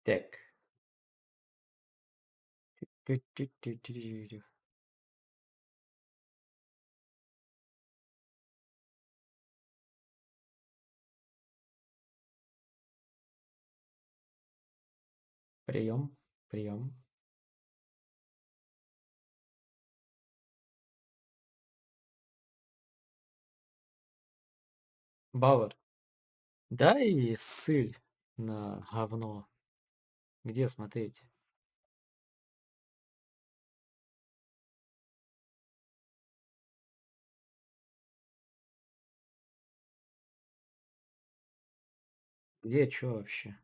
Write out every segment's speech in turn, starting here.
Так. Прием, прием. Бауэр, дай ссыль на говно. Где смотреть? Где чё вообще?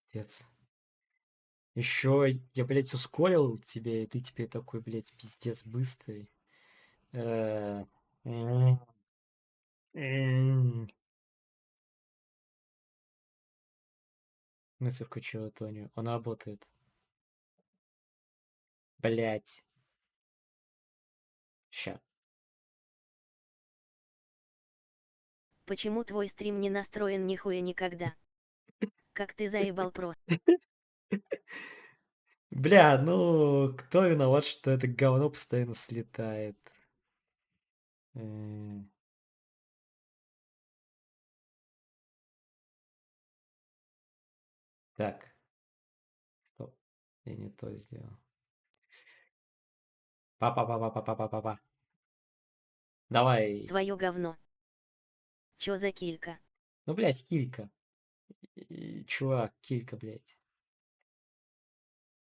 Пиздец. Еще я, блядь, ускорил тебя, и ты теперь такой, блядь, пиздец быстрый. Э, м, м. Мысль включила Тоню. Он работает. Блядь. Ща. Почему твой стрим не настроен нихуя никогда? Как ты заебал просто. Бля, ну кто виноват, что это говно постоянно слетает? Э, Так, стоп. Я не то сделал. Па-па-па-па-па-па-па-па. Давай. Твое говно. Чё за килька? Ну, блядь, Килька. Чувак, Килька, блядь.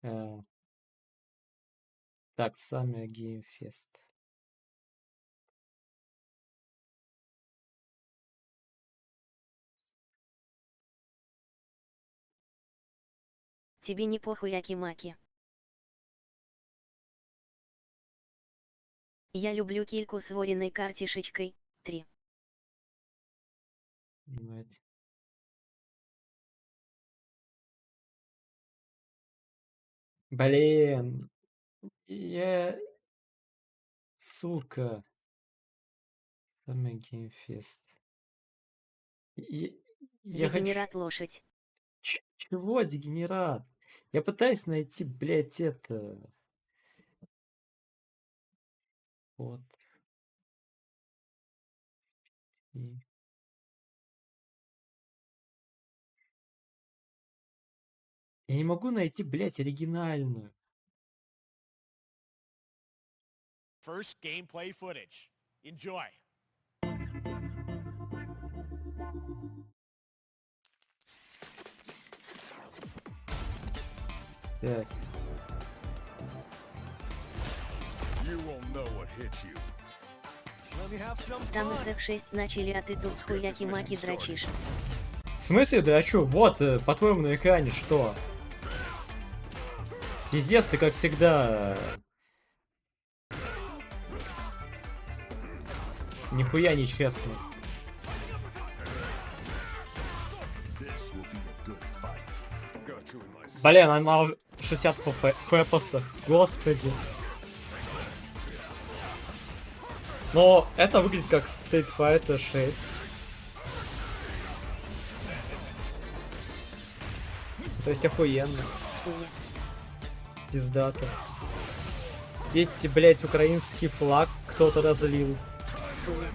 Э, Так, Summer Game Fest. Тебе не похуй Акимаки. Я люблю кильку с вореной картишечкой. 3. Понимаете? Блин, я... Сука. Summer Game Fest. Я, я хочу... Дегенерат лошадь. Чего, дегенерат? Я пытаюсь найти, блядь, это... Вот. И... Я не могу найти, блядь, оригинальную. First gameplay footage. Enjoy. Так. You won't know what hit you. Let me have some Там fun. СФ6 начали, а ты тут с хуй Акимаки дрочишь. В смысле, да, а чё? Вот, по-твоему, на экране что? Пиздец, ты как всегда... Нихуя не честно. This will be a good fight. Got you in my sights. Блин, она в 60 фэпосах. Господи. Но это выглядит как Street Fighter 6. То есть охуенно. Хуя. Пиздато. Здесь, блять, украинский флаг кто-то разлил. Хуя.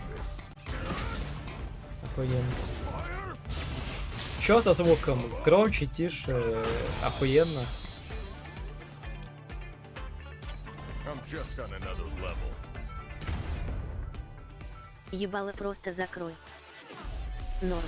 Охуенно. Чё со звуком? Громче, тише. Охуенно. I'm just on another level. Ебало просто закрой. Норм.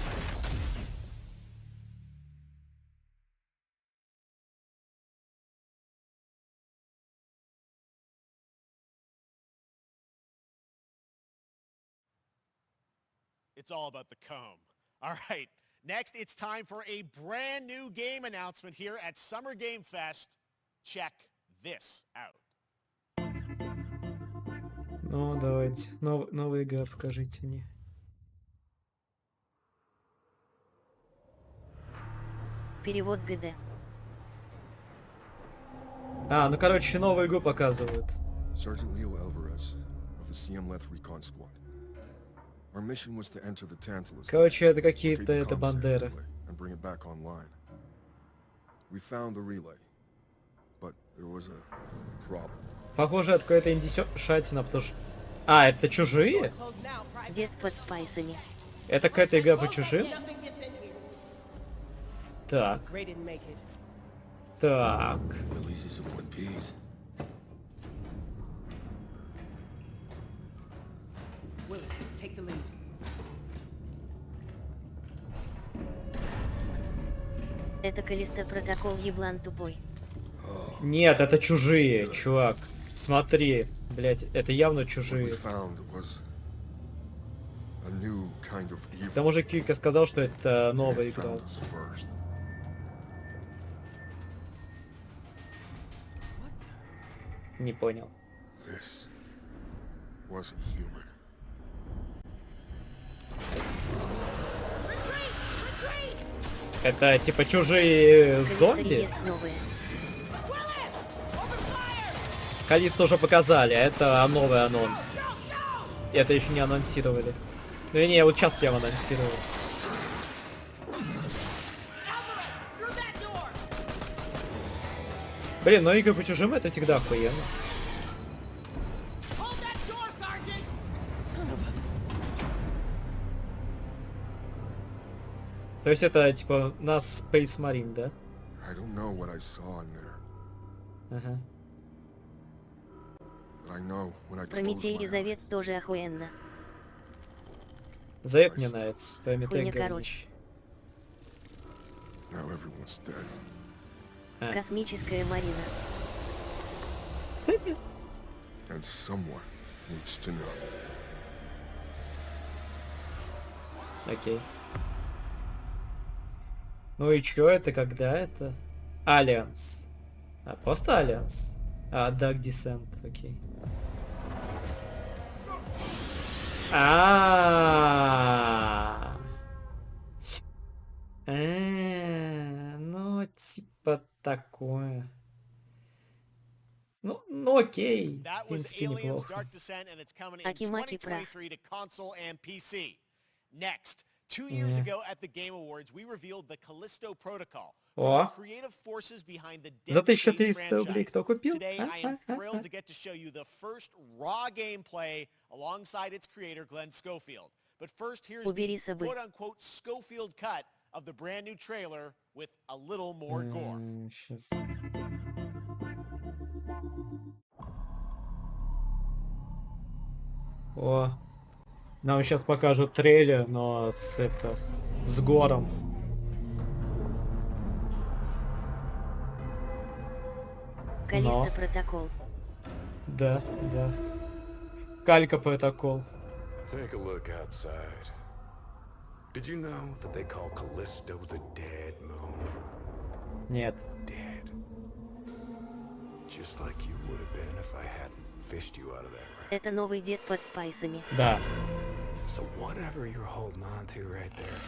It's all about the comb. All right, next it's time for a brand new game announcement here at Summer Game Fest. Check this out. Ну, давайте. Новая игра покажите мне. Перевод ГД. А, ну короче, новую игру показывают. Sergeant Leo Alvarez of the CM Leth Recon Squad. Our mission was to enter the Tantalus. Короче, это locate какие-то the это comm бандеры. relay and bring it back online. We found the relay, but there was a problem. Похоже, это какая-то индюшатина, потому что... А, это чужие? Дед под спайсами. Это какая-то игра по чужим? Так. Так. Releases of one piece. Это Калиста протокол еблан тупой. Нет, это чужие, чувак. Смотри, блять, это явно What we чужие. found was a new kind of К evil. тому же Килька сказал, что это It новая had игра. found us first. Не понял. This wasn't human. Это типа чужие Калиста зомби? реест новые. Калисту уже показали, а это новый анонс. Это еще не анонсировали. Ну не, вот сейчас прям анонсировали. Блин, но игры по чужим это всегда охуенно. То есть это типа нас Space Marine, да? I don't know what I saw in there, Ага. but I know when I closed Прометей my и Завет eyes, тоже охуенно. Зэп мне нравится. Прометей Хуйня, говнище. now everyone's dead. А. Космическая Марина. And someone needs to know. Окей. Ну и чё это, когда это? Альянс. А, просто Альянс. А, Dark Descent, окей. Ну, типа такое. Ну окей. В That was принципе, Aliens неплохо. Dark Descent, and it's coming in Аки-маки прах. 2023 to console and PC. Next, 2 years Yeah. ago at the Game Awards, we revealed the Callisto Protocol. О. From the creative forces behind the За Dead Space 1300 рублей franchise. кто купил? Today, I am thrilled to get to show you the first raw gameplay alongside its creator, Glenn Schofield. But first, here's Убери the собой. quote-unquote Schofield cut of the brand new trailer with a little more gore. Сейчас. О, нам сейчас покажут трейлер, но с гором. Калиста Но. протокол. Да, да. Калька протокол. Take a look outside. Did you know that they call Callisto the dead moon? Нет. Dead. Just like you would have been if I hadn't fished you out of that rain. Это новый дед под спайсами. Да. So whatever you're holding on to right there,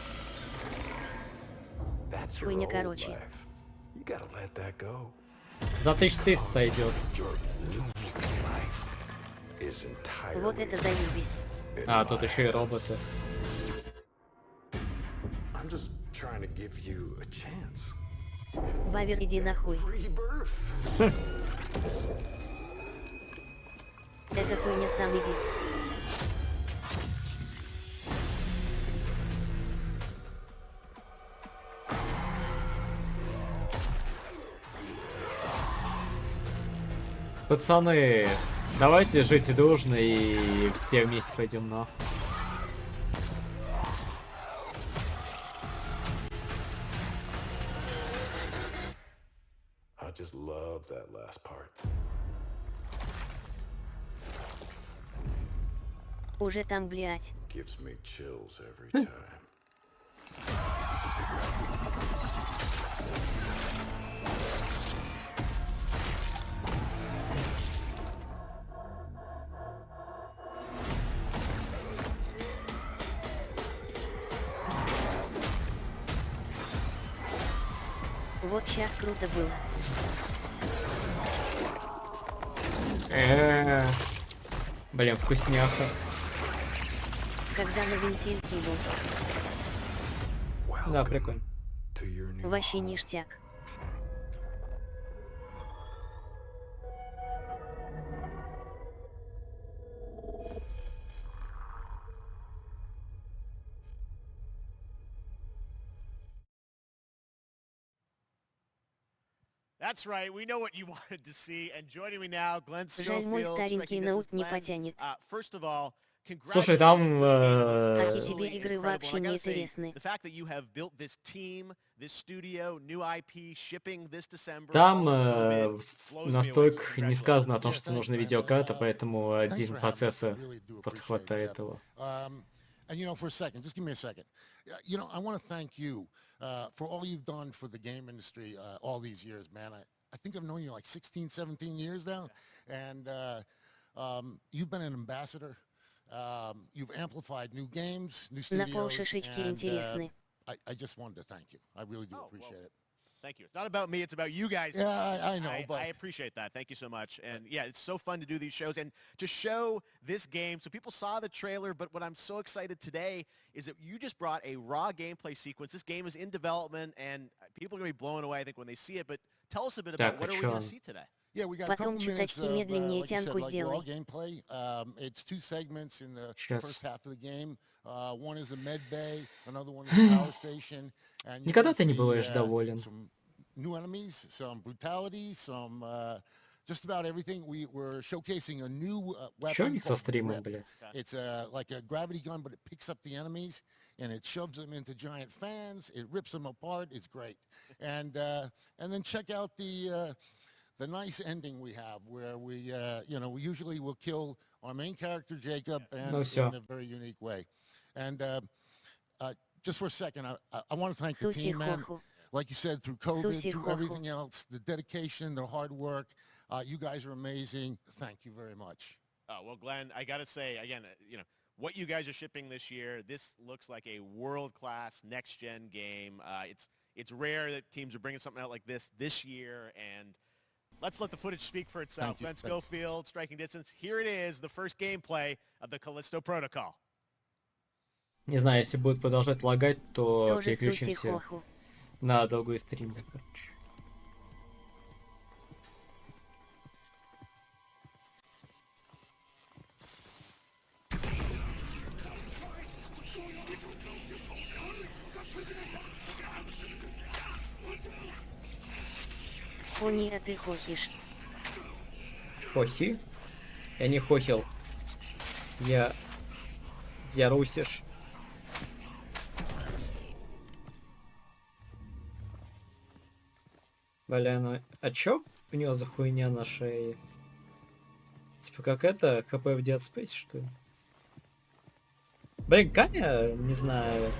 that's your Хуйня, old короче. life. You gotta let that go. За 1000 сойдет. Your new life is entirely Вот это заебись. in А, тут mine. еще и роботы. I'm just trying to give you a chance. Бавер, иди нахуй. Rebirth. Это хуйня, сам иди. Пацаны, давайте жить дружно и все вместе пойдем на. I just love that last part. Уже там, блядь. Gives me chills every time. Вот сейчас круто было. Блин, вкусняха. когда на вентиль кинул. Да, прикольно. Вообще ништяк. That's right. We know what you wanted to see. And joining me now, Glenn Жаль, мой Schofield. старенький Striking ноут distance. не Glenn, потянет. first of all, Слушай, там congratulations. This game looks Аки э, тебе absolutely игры incredible. вообще And I не gotta say, интересны. the fact that you have built this team, this studio, new IP, shipping this December, там all in COVID, blows me away. So настойк не сказано о том, congratulations. что нужна видеокарта, поэтому Thanks один for having me. процессор Really do просто appreciate it, хватает Jeff. его. And you know, for a second, just give me a second. You know, I want to thank you for all you've done for the game industry all these years, man. I think I've known you like 16, 17 years now, and you've been an ambassador. You've amplified new games, new На studios, полшишечки and интересны. I just wanted to thank you. I really do Oh, appreciate well, it. Thank you. It's not about me. It's about you guys. Yeah, I know, but I appreciate that. Thank you so much. And yeah, it's so fun to do these shows and to show this game. So people saw the trailer, but what I'm so excited today is that you just brought a raw gameplay sequence. This game is in development, and people are going to be blown away, I think, when they see it. But tell us a bit about Так, what а are we чё going он? to see today? yeah, we got a Потом couple minutes чуточки of, медленнее like you said, тянку like raw сделай. gameplay. It's 2 segments in the Сейчас. first half of the game. One is the med bay, another one is the power station. And you're Никогда gonna ты не see, бываешь доволен. some new enemies, some brutality, some just about everything. We're showcasing a new Чё у weapon них со called стримом, Grip. бля? It's like a gravity gun, but it picks up the enemies and it shoves them into giant fans. It rips them apart. It's great. And then check out the nice ending we have, where we you know, we usually will kill our main character Jacob, and Ну всё. in a very unique way. And just for a second, I want to thank the Суси team, man. хоху. Like you said, through COVID, Susi through Hoho. everything else, the dedication, the hard work. You guys are amazing. Thank you very much. Oh, well, Glenn, I got to say, again, you know, what you guys are shipping this year, this looks like a world-class next-gen game. It's rare that teams are bringing something out like this year, and let's let the footage speak for itself. Thank you. Glenn Thanks. Schofield, Striking Distance. Here it is, the first gameplay of the Callisto Protocol. Не знаю, если будет продолжать лагать, то Тоже суси переключимся хоху. на долгой стрим. Короче. Хуни, а ты хохишь. Хохи? Я не хохил. Я русиш. Бля, ну а чё у него за хуйня на шее? Типа как это, ХП в Dead Space, что ли? Блин, Каня, не знаю.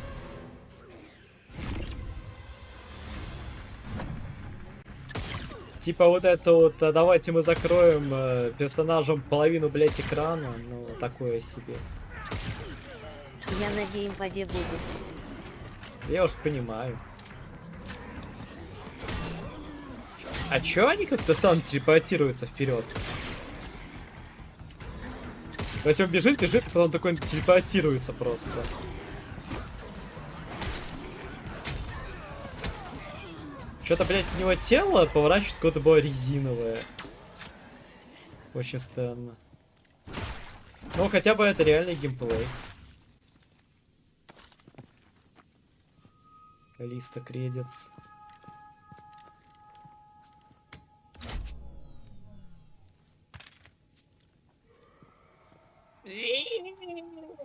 Типа вот это вот, а давайте мы закроем персонажем половину, блять, экрана. Ну, такое себе. Я на геймпаде буду. Я уж понимаю. А чё они как-то станут телепортируются вперед? То есть он бежит, и потом такой телепортируется просто. Что-то, блядь, у него тело поворачивается, какое-то было резиновое. Очень странно. Ну, хотя бы это реальный геймплей. Калиста кредитс.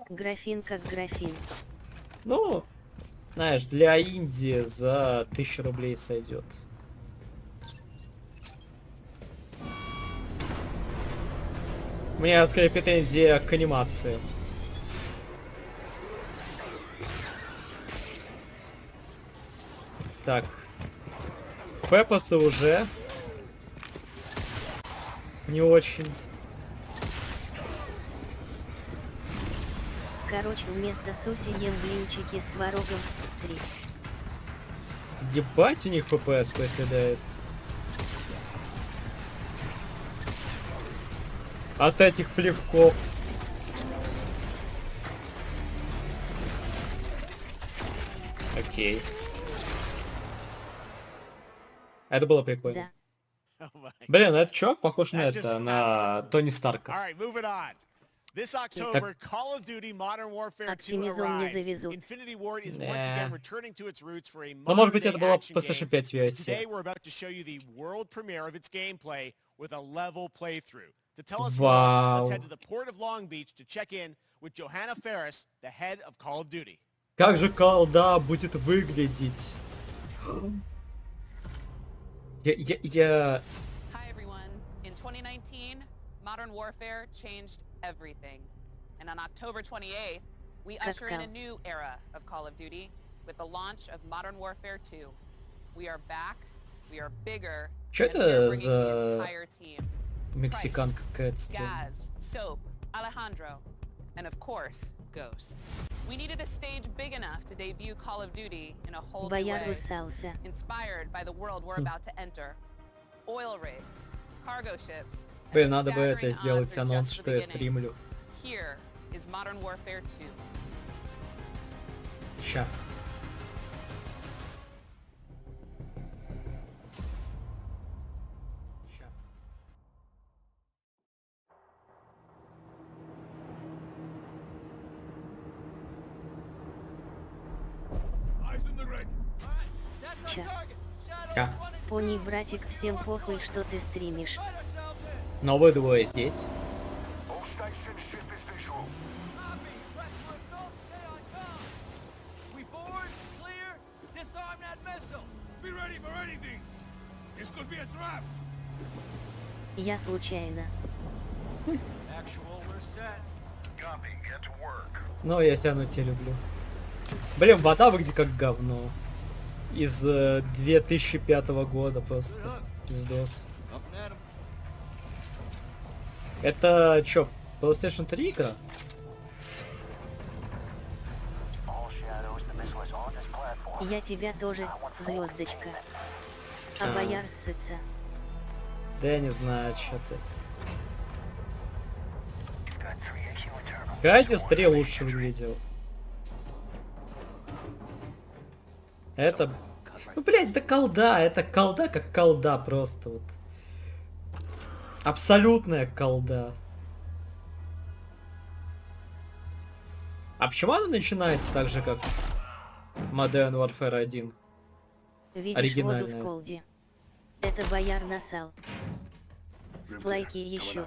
Графин как графин. Ну, знаешь, для Индии за 1000 рублей сойдет. У меня скорее претензия к анимации. Так. Фэпосы уже не очень. Короче, вместо суси ем блинчики с творогом. 3. Ебать, у них ФПС проседает. От этих плевков. Окей. Это было прикольно. Да. Oh my. Блин, этот чувак похож на That just это, had на to- Тони All Старка. right, moving on. This October, Call of Duty Modern Warfare 2 Оптимизм не arrives. завезут. Infinity Ward is once again Не. returning to its roots for a Ну, может быть, modern-day это была action PlayStation game. 5 And версия. today we're about to show you the world premiere of its gameplay with a level playthrough. To tell us more, let's head to the port of Long Beach to check in with Johanna Ferris, the head of Call of Duty. Как же колда будет выглядеть? Я... Hi everyone. In 2019, Modern Warfare changed everything. And on October 28th, we usher in a new era of Call of Duty with the launch of Modern Warfare 2. We are back, we are bigger, Чё and we are это bringing за the entire team. мексиканка какая-то? Gaz, Soap, Alejandro, and of course, Ghost. We needed a stage big enough to debut Call of Duty in a whole new Бояр way. русался. Inspired by the world we're about to enter. Oil rigs, cargo ships, and Блин, надо бы это staggering сделать odds are анонс, just the что я beginning. стримлю. Here is Modern Warfare 2. Ща. Ща. Ща. Пони, братик, всем похуй, что ты стримишь. Но вы двое здесь. Я случайно. Но я себя на те люблю. Блин, вода выглядит как говно. Из 2005 года просто. Пиздос. Это чё, PlayStation 3 игра? Я тебя тоже, звездочка. А бояр ссыться. Да я не знаю, что ты. Катя стрел лучше выглядел. Это... Ну, блядь, это колда как колда просто вот. Абсолютная колда. А почему она начинается так же, как Modern Warfare 1? Видишь воду Оригинальная. в колде. Это бояр насал. Сплайки еще.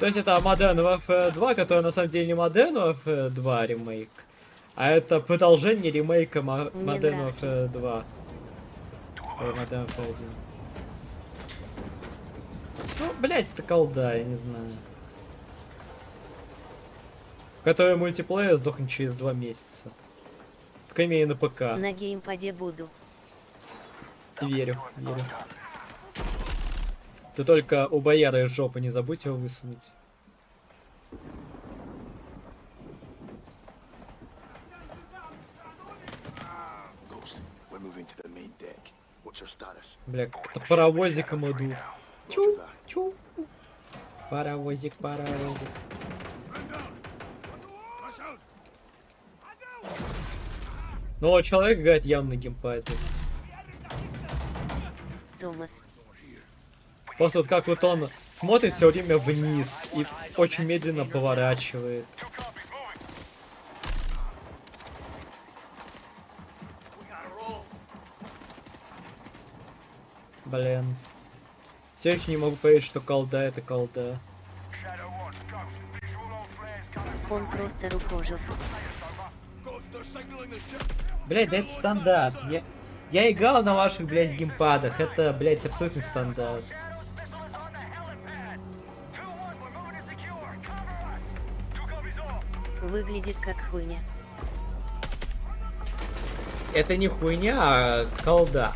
То есть это Modern Warfare 2, которая на самом деле не Modern Warfare 2 ремейк, а это продолжение ремейка Modern Warfare 2. Modern Warfare 1. Ну, блять, это колда, я не знаю. Который мультиплеер сдохнет через 2 месяца. По крайней мере на ПК. На геймпаде буду. Верю. Ты только у бояра из жопы не забудь его высунуть. Бля, как-то паровозиком иду. Чу. Паровозик. Ну, человек играет явно на геймпаде. Томас. Просто вот как вот он смотрит все время вниз и очень медленно поворачивает. Блин. Все еще не могу поверить, что колда это колда. Он просто рукожоп. Блять, да это стандарт. Я играл на ваших, блядь, геймпадах. Это, блядь, абсолютный стандарт. Выглядит как хуйня. Это не хуйня, а колда.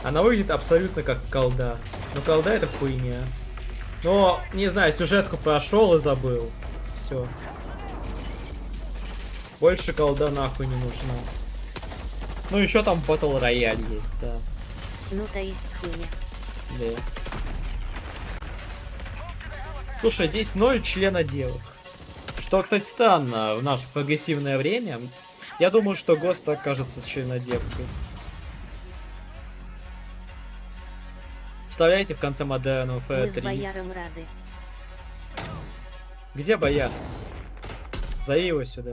Она выглядит абсолютно как колда. Но колда это хуйня. Но, не знаю, сюжетку прошел и забыл. Все. Больше колда нахуй не нужна. Ну еще там Battle Royale есть, да. Ну то есть хуйня. Да. Слушай, здесь 0 членодевок. Что, кстати, странно в наше прогрессивное время. Я думаю, что Гост окажется членодевкой. Представляете, в конце Modern Мы с Warfare 3. бояром рады. Где бояр? Зови его сюда.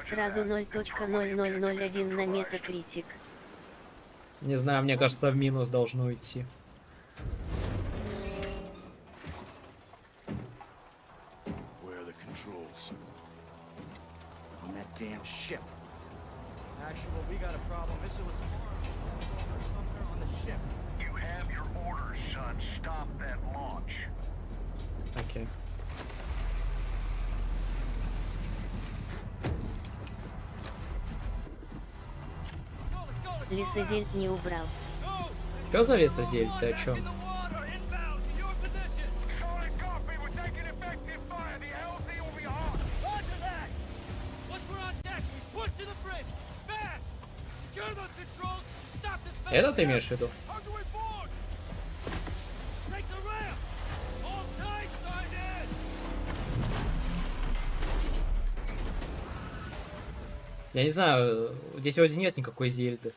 Сразу 0.0001 на метакритик. Не знаю, мне кажется, в минус должно уйти. Where are the controls? On that damn ship. Actual, we got a problem. Missile was somewhere on the ship. You have your orders, son. Stop that launch. Окей. Лесозельд не убрал. Чё за лесозель? Ты о чем? Solid copy. We're taking effective fire. The LZ will be hot. Roger that! Once we're on deck, we push to the bridge! Fast! Secure those controls! Stop this vessel! Это ты имеешь в виду? How do we board? Take the ramp! Hold tight, Sergeant! Я не знаю, здесь вроде нет никакой зельды.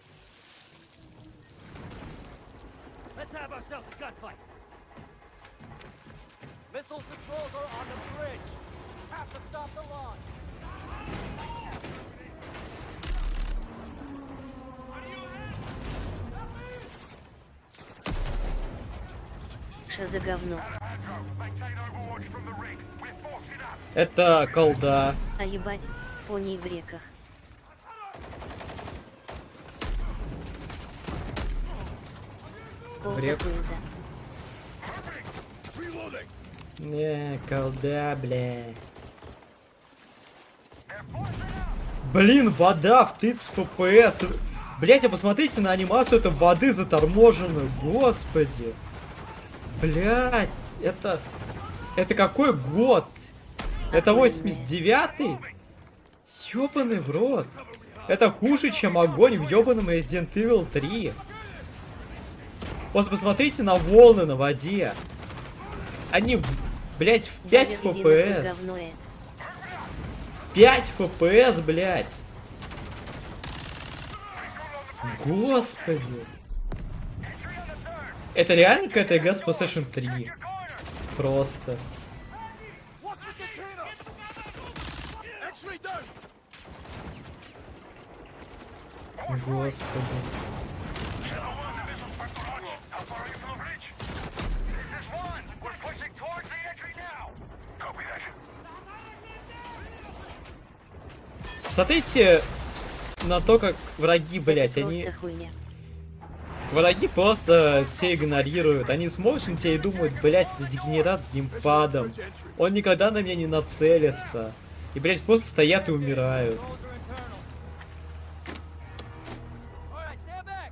Let's have ourselves a gunfight! Missile controls are on the bridge! Have to stop the launch! Ша за говно. Maintain overwatch from the rig. We're forcing up. Это колда. А ебать, пони в реках. Колда Рек. пылда. Reloading. Не, колда, бля. Блин, вода в 30 FPS. Блять, а посмотрите на анимацию этой воды заторможенную. Господи. Блять, это... Это какой год? Это 89-й? Ёбаный в рот. Это хуже, чем огонь в ёбаном Resident Evil 3. Просто посмотрите на волны на воде. Они, блять, в 5 Бояр, иди нахуй, FPS. говно это. 5 FPS, блять. Господи. Это реально какая-то игра с PlayStation 3. Просто. Watch the container. X-ray done. Господи. How far are you from the bridge? This is one. We're pushing towards the entry now. Copy that. Смотрите на то, как враги, блять, Это они... просто хуйня. Враги просто все игнорируют. Они смотрят на тебя и думают, блять, это дегенерат с геймпадом. Он никогда на меня не нацелится. И, блять, просто стоят и умирают. Alright, stand back!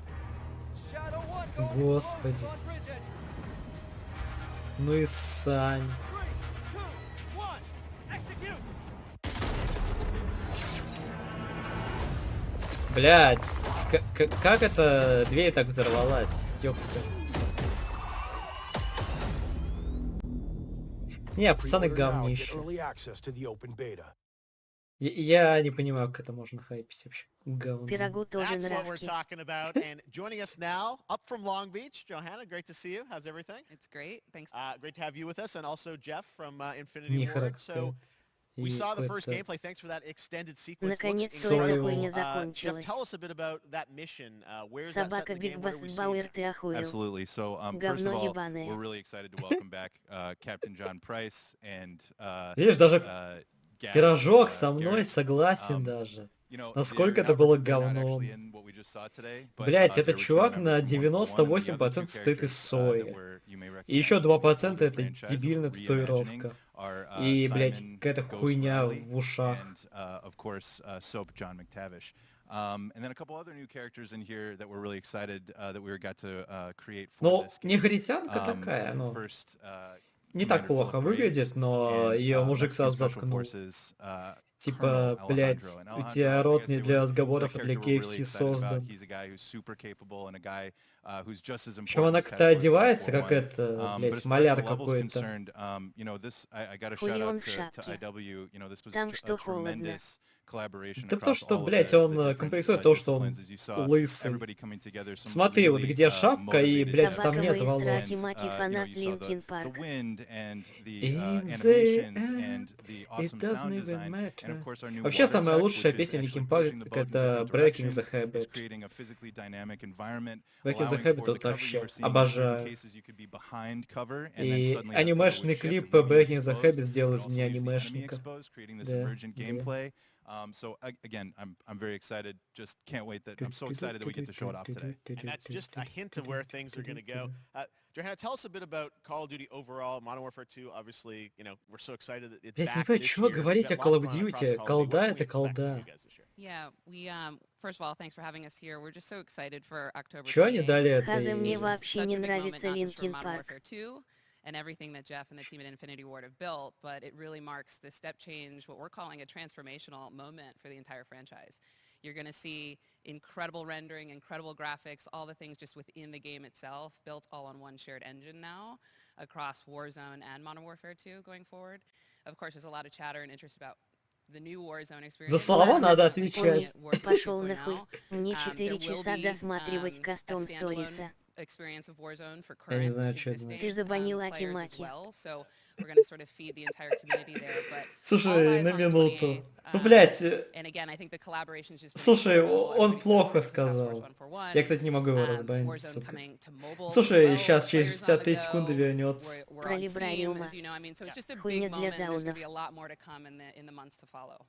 Shadow 1 going Господи. on bridge entry. Ну и сань. 3, 2, 1, execute! Блять, как это дверь так взорвалась? Ёпта. Не, пацаны говнище. Early access to the open beta. Я не понимаю, как это можно хайпить вообще. Говно. Пирогу тоже That's what we're нравки. talking about. And joining us now, up from Long Beach, Johanna, great to see you. How's everything? It's great. Thanks. Great to have you with us, and also Jeff from Infinity Не Ward. So we И saw the first какой-то- gameplay. Thanks for that extended sequence. Наконец-то Соевый. эта хуйня Jeff, закончилась. tell us a bit about that mission. Where is that set Собака in the Биг game? What are Бас we с seeing? Бауэр, ты охуел. Absolutely. So, first of Говно all, ебаное. we're really excited to welcome back Captain John Price and Видишь, даже Gaz, пирожок со мной Garrett. согласен даже. You know, Насколько they're это not- было they're not говном. actually in what we just saw today, but, Блять, they're этот returning чувак members на from 1.1, and the other 98% two состоит из characters, сои. that you may И еще recognize 2% from the это franchise дебильная of татуировка. are, И, блядь, Simon какая-то Ghost хуйня Riley в ушах. and, of course, Soap John McTavish. And then a couple other new characters in here that we're really excited that we got to create for Ну, this game. негритянка такая, ну. First, не так плохо выглядит, но ее мужик сразу заткнул. Типа, блядь, у тебя рот не для разговоров, а для KFC создан. Причем она как-то одевается, как это, блядь, маляр какой-то. Хули он в шапке. Там что, холодно? Да потому что, блядь, он компенсирует то, что он лысый. Смотри, вот где шапка и, блядь, там Собака нет волос. Маки фанат Линкин Парк. In the end, it doesn't even matter. Вообще, самая лучшая песня Linkin Park это Breaking the Habit. Breaking the Habit вот вообще обожаю. И анимешный клип Breaking the Habit сделал из меня анимешника. Да, да. So again, I'm very excited. Just can't wait that I'm so excited that we get to show it off today. And that's just a hint of where things are going to go. Johanna, tell us a bit about Call of Duty overall, Modern Warfare 2. Obviously, you know, we're so excited that it's Я не back понимаю, this чего year. говорить о Call of Duty. Колда это колда. Yeah, we first of all, thanks for having us here. We're just so excited for October. Чего они дали Хазе, мне этой... вообще не нравится Линкин Парк. And everything that Jeff and the team at Infinity Ward have built, but it really marks the step change, what we're calling a transformational moment for the entire franchise. You're going to see incredible rendering, incredible graphics, all the things just within the game itself, built all on one shared engine now across Warzone and Modern Warfare 2 going forward. Of course, there's a lot of chatter and interest about the new Warzone experience. За слова надо отвечать. Пошел нахуй. Мне 4 часа досматривать кастом сториса. Experience of Warzone for Я не current знаю, что это existing значит. Ты забанил players as Аки-Маки. well. So we're going to sort of feed the entire community there. But all Слушай, eyes на on the минуту. 28th. Ну, блядь, And again, I think the collaboration's just been слушай, incredible. он Everybody's плохо so excited for Task сказал. Force 141. Я, кстати, не могу его разбанить, Warzone сука. coming to mobile as Слушай, well. сейчас через Players on the 63 секунды go. вернется. We're on Про Steam, Либрариума. as you know. I mean, so it's just a Хуйня big для moment. There's going to даунов. be a lot more to come in the months to follow.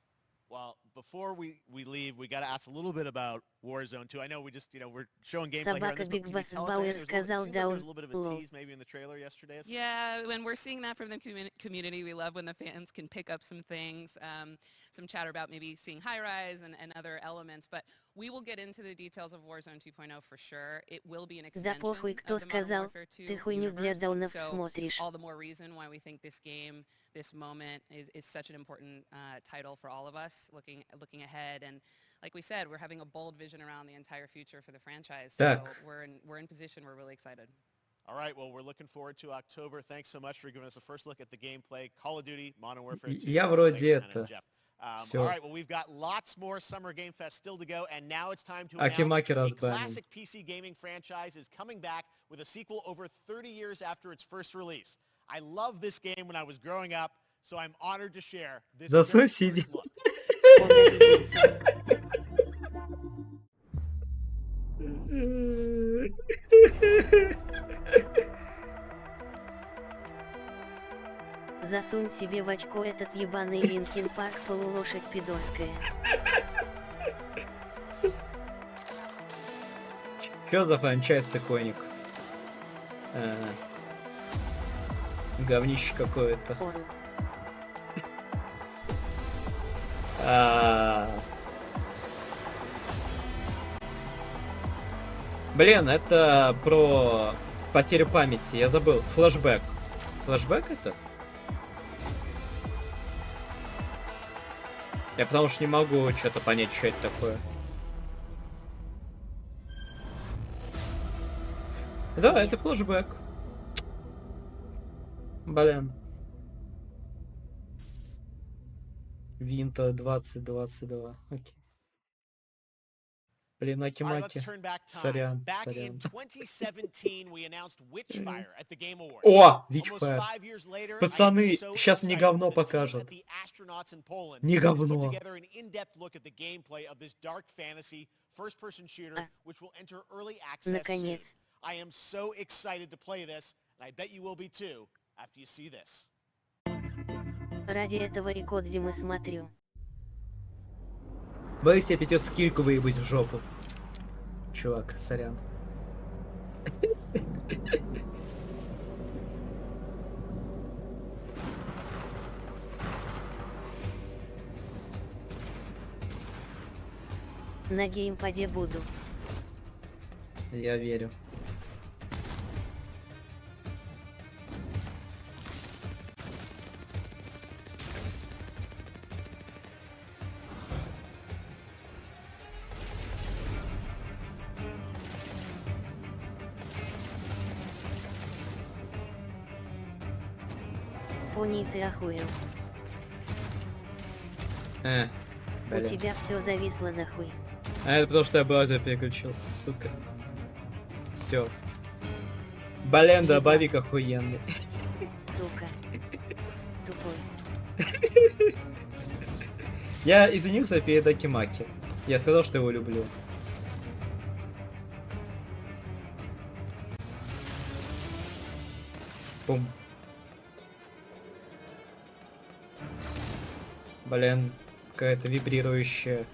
Well, before we leave, we got to ask a little bit about Warzone 2. I know we just, you know, we're showing gameplay here on Собака this, but Биг can you Бас tell us Бауэр anything? сказал Seemed like there was a даун. little bit of a Лол. tease maybe in the trailer yesterday. Yeah, when we're seeing that from the community, we love when the fans can pick up some things, some chatter about maybe seeing high rise and other elements, but we will get into the details of Warzone 2.0 for sure. It will be an Да extension похуй, кто of the Modern сказал, Warfare 2 ты хуйню для universe, даунов so смотришь. all the more reason why we think this game, this moment is such an important title for all of us looking ahead. And like we said, we're having a bold vision around the entire future for the franchise. So Так. we're in position, we're really excited. All right, well, we're looking forward to October. Thanks so much for giving us a first look at the gameplay. Call of Duty, Modern Warfare 2. Я вроде Thanks, Johanna это... and Jeff. Всё. All right, well, we've got lots more Summer Game Fest still to go, and now it's time to announce Аки-Маки a разбанил. classic PC gaming franchise is coming back with a sequel over 30 years after its first release. I loved this game when I was growing up, so I'm honored to share this Засунь very себе. first look. Он обиделся. Засунь себе в очко этот ебаный Линкин Парк, полулошадь пидорская. Чё за франчайз сыконик? Говнище какое-то. Ору. Блин, это про потерю памяти. Я забыл. Флэшбэк. Флэшбэк это? Я потому что не могу что-то понять, что это такое. Да, это флэшбэк. Блин. Винта 2022. Окей. Блин, All right, Аки-Маки. let's turn back time. Сорян, Back сорян. in 2017, we announced Witchfire at the Game Awards. О, Almost Witchfire. 5 years later, I am Пацаны, so сейчас не excited говно that the team покажут. at the Astronauts in Poland Не put говно. together an in-depth look at the gameplay of this dark fantasy first-person shooter, which will enter early access soon. Наконец. I am so excited to play this, and I bet you will be too after you see this. Ради этого и Кодзимы смотрю. Боюсь, тебе придется кильку выебать в жопу. Чувак, сорян. На геймпаде буду. Я верю. Японии ты охуел. Э, У блин. тебя все зависло нахуй. А это потому что я браузер переключил, сука. Все. Блин, да, Ебать. бабик охуенный. Сука. Тупой. Я извинился перед Акимаки. Я сказал, что его люблю. Пум. Блин, какая-то вибрирующая.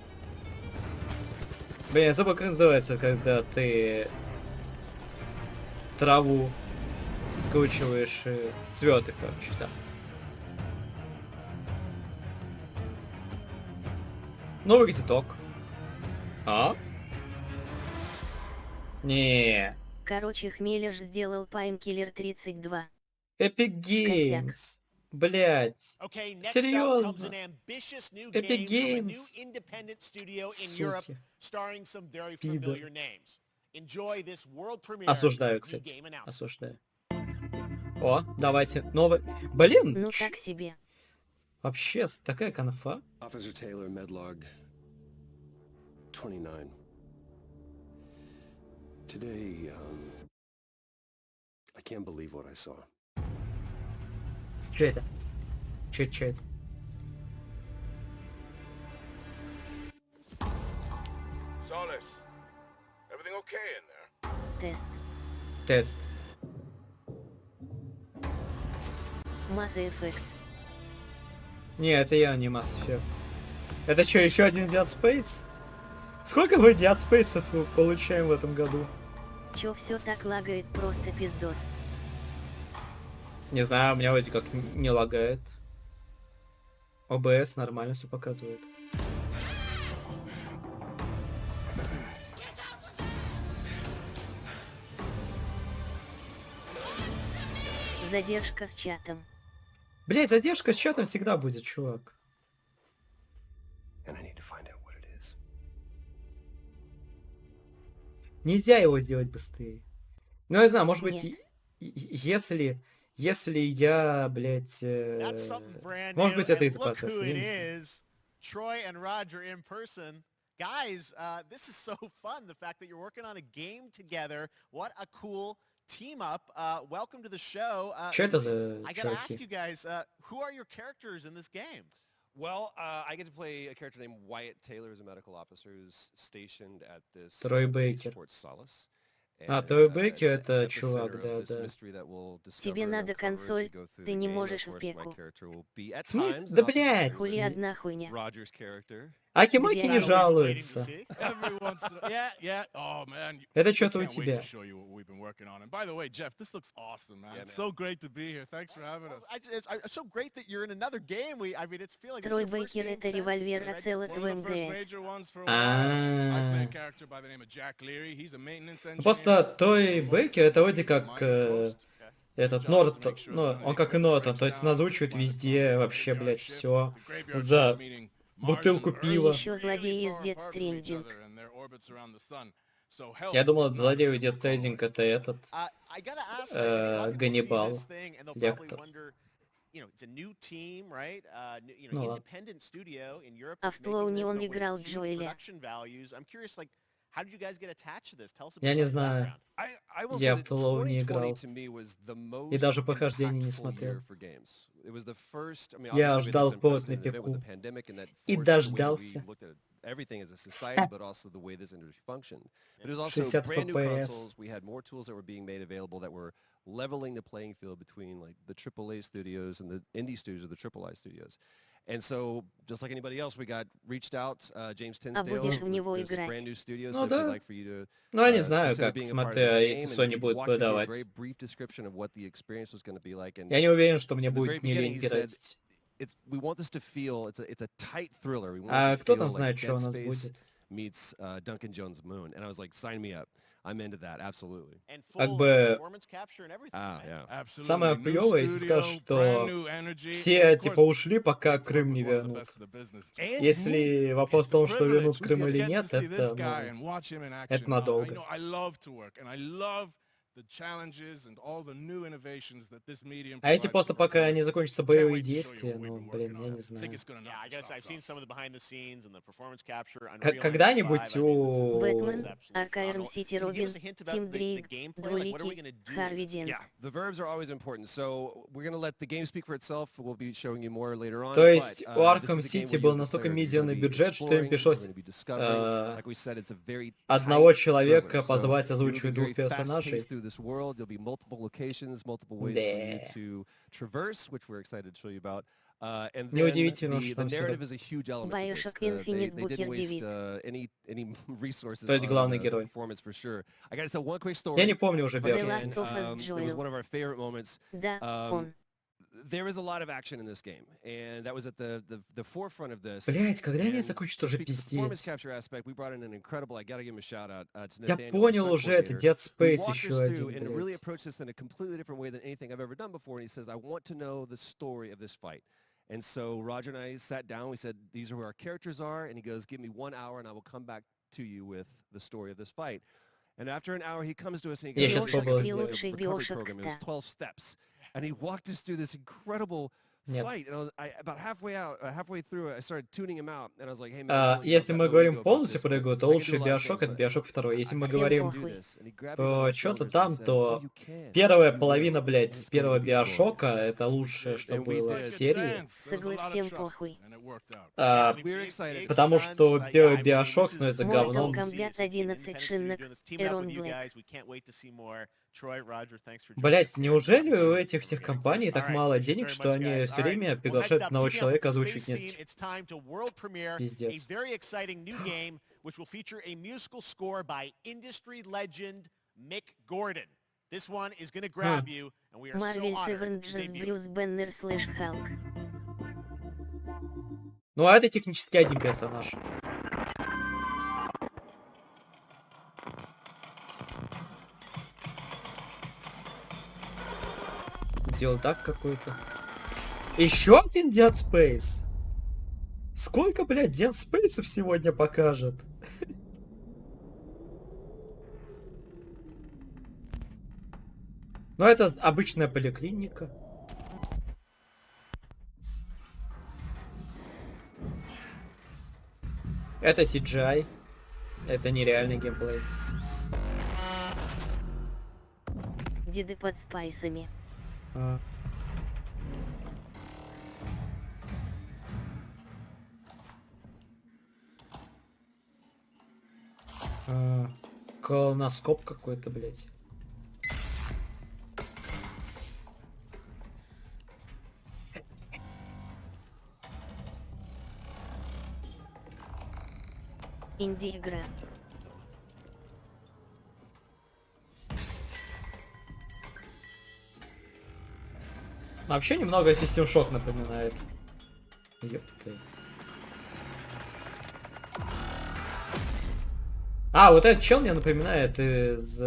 Блин, я забыл, как называется, когда ты траву скручиваешь цветы, короче, да. Новый цветок. А? Не. Короче, Хмелеш сделал Пайнкиллер 32. Epic Games. Блять. Okay, next up comes an Серьезно. ambitious new Epic game from a new Games. independent studio in Europe, Суки. starring some very Пидор. familiar names. Enjoy this world premiere Осуждаю, new кстати. game announcement. Осуждаю. О, давайте. Новый. Блин. Ну так себе. Вообще, такая конфа. Officer Taylor, Medlog 29. Today, I can't believe what I saw. Че это? Че это? Solace, everything okay in there? Тест. Тест. Mass Effect. Не, это я не Mass Effect. Это что, еще один Dead Space? Сколько мы Dead Space получаем в этом году? Чё все так лагает, просто пиздос. Не знаю, у меня вроде как не лагает. ОБС нормально все показывает. Задержка с чатом. Блять, задержка с чатом всегда будет, чувак. And I need to find out what it is. Нельзя его сделать быстрее. Ну, я знаю, может быть, Нет. если я, блять, That's something brand может new, быть, это and из-за look процесса. who я it не знаю. is. Troy and Roger in person. Guys, this is so fun. The fact that you're working on a game together. What a cool team up. Welcome to the show. Что это за I gotta ask чуваки? you guys, who are your characters in this game? Well, I get to play a character named Wyatt Taylor, who's a medical officer who's stationed at this Трой base, Бейкер. Fort Solace. А, And, Трой it's Бейкер the это epicenter чувак, of да, this да. mystery that we'll discover Тебе and надо uncover as we консоль, go through ты the не game. And можешь of в course, my пеку. character will be at В смысле? times Да, often блядь! Хули одна хуйня. Roger's character. Акимаки Где не они? жалуется. Every once in a... Yeah. Oh, man. Это We что-то у can't wait тебя. to show you what we've been working on. And by the way, Jeff, this looks awesome, man. Yeah, It's man. so great to be here. Thanks for having us. It's so great that you're in another game. I mean, it's feeling Трой Бейкер это револьвер оцелот в One of the first МГС. major ones for a while. I play a А. character by the name of Jack Leary. He's a maintenance engineer. Просто Той Бейкер это вроде как Mind этот Нортон, ну, он как и Нортон, то есть он озвучивает везде вообще, блять, все за бутылку И пива. еще злодей из Death Stranding. Я думал, злодей в Death Stranding это этот. I gotta ask, I think a lot of people see Ганнибал, this thing and they'll Лектор. probably wonder, you know, it's a new team, right? You Ну know, ладно. independent studio in Europe. А that's в Тлоуне making this, он but with играл huge Джоэля. production values. I'm curious, like, how did you guys get attached to this? Tell us a Я bit не about the знаю. background. I will Я say в that Тлоу не 2020 играл. to me was the И даже most похождений не impactful смотрел. year for games. It was the first, I mean, Я obviously we had ждал this повод на unprecedented event with the пеку. pandemic and that И forced the way дождался. we looked at everything as a society, but also the way this industry functioned. But it was also 60 brand new FPS. consoles. We had more tools that were being made available that were leveling the playing field between like the AAA studios and the indie studios or the AAA studios. And so, just like anybody else, we got reached out, James Tinsdale, будешь в with него this играть. brand new studio, Ну said if да. we'd like for you to Ну, я не знаю, consider как, being a part of смотря, this если game, Sony and будет walked me through a продавать. very brief description of what the experience was going to be like. And Я не уверен, что мне from the very будет не beginning, лень he said, пиратить. we want this to feel, it's a tight thriller. We want А it to кто feel там like знает, что у Dead нас Space будет? meets Duncan Jones' Moon. And I was like, sign me up. I'm into that, absolutely. And Как full бы performance capture and everything. Ah, right? yeah. Absolutely. самое New клевое, если studio, скажешь, brand что new energy. все Of типа course, ушли, пока get to work Крым with не one of the вернут. best of the business. And Если вопрос в том, что вернут Privilege Крым или getting to нет, see this это, guy ну, and watch him in это action. I надолго. know I love to work and I love А если просто пока не закончатся боевые действия, ну, блин, я не знаю. Yeah, I guess I've seen some of the behind the scenes and the performance capture. Когда-нибудь Бэтмен, у... Аркайрм Сити Робин, Тим Дрейк, Двуликий, Харви Дент. Yeah, the verbs are always important. So we're going to let the game speak for itself. We'll be showing you more later on. То есть but, у Arkham this is a game City where был you as the настолько player, you're мизерный gonna be бюджет, что им exploring, пришлось you're gonna be discovering. Like we said, it's a very одного tight человека universe. So позвать you're озвучивать moving двух very персонажей. fast-paced through this world. There'll be multiple locations, multiple ways for you Да. to traverse, which we're excited to show you about. And then Неудивительно, the что там narrative всё is a huge element to this. Bioshock They Infinite didn't Букер waste Девик. any resources То есть on главный the герой. performance for sure. I got to tell one quick story. Я не помню уже If I The Bioshock. Last can. of Us It was Joel. one of our favorite moments. Да, он. There is a lot of action in this game, and that was at the forefront of this. Блять, когда они And закончат to уже speak to the performance пиздеть? capture aspect, we brought in an incredible. I gotta give him a shout out to Я Nathaniel, our понял stunt уже, это coordinator, Dead who Space walked еще us один, through and really блять. approached this in a completely different way than anything I've ever done before. And he says, "I want to know the story of this fight." And so Roger and I sat down. We said, "These are who our characters are." And he goes, "Give me 1 hour, and I will come back to you with the story of this fight." And after an hour, he comes to us and he Я goes, щас "It's like a пробую big, like, сделать. recovery Bioshock program. It was 12 steps." And he walked us through this incredible Нет. fight. And about halfway through it, I started tuning him out. And I was like, "Hey, man, I really Если got мы no говорим ego about полностью this, про but игру, то I can do лучший a lot of Bioshock things, это but Bioshock 2. Если мы I Всем говорим похуй. do this." And he grabbed me by про my что-то shoulders and там, says, то "Oh, you can. первая You половина, will. блядь, And it's первого gonna be Биошока glorious." это лучшее, что And we было did. в серии. Соглы, всем похуй. А, We're excited. Потому что первый Биошок становится Mortal говном. Kombat 11 шинник. Эрон Блэк. Блять, неужели у этих всех компаний так мало денег, что они все время приглашают одного человека озвучивать несколько? It's time to world premiere a Пиздец. very exciting new game, which will feature a musical score by industry legend Mick Gordon. This one is going to grab you, and we are so Marvel honored to Avengers debut. Брюс Беннер слэш Халк. Ну а это технически один персонаж. Делал так какой-то. Еще один Dead Space. Сколько, блядь, Dead Space'ов сегодня покажет? Ну это обычная поликлиника. Это CGI. Это нереальный геймплей. Деды под спайсами. А. Колоноскоп какой-то, блядь. Инди-игра. Вообще немного System Shock напоминает. Ёпты. А, вот этот чел мне напоминает из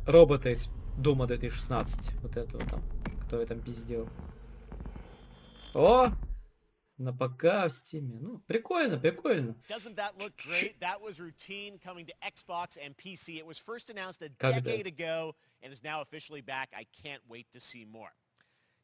робота из Дума 2016. Вот этого там, который там пиздел. О! На ПК в Стиме. Ну, прикольно, прикольно. Doesn't that look great? That was routine coming to Xbox and PC. It was first announced a Когда? decade ago and is now officially back. I can't wait to see more.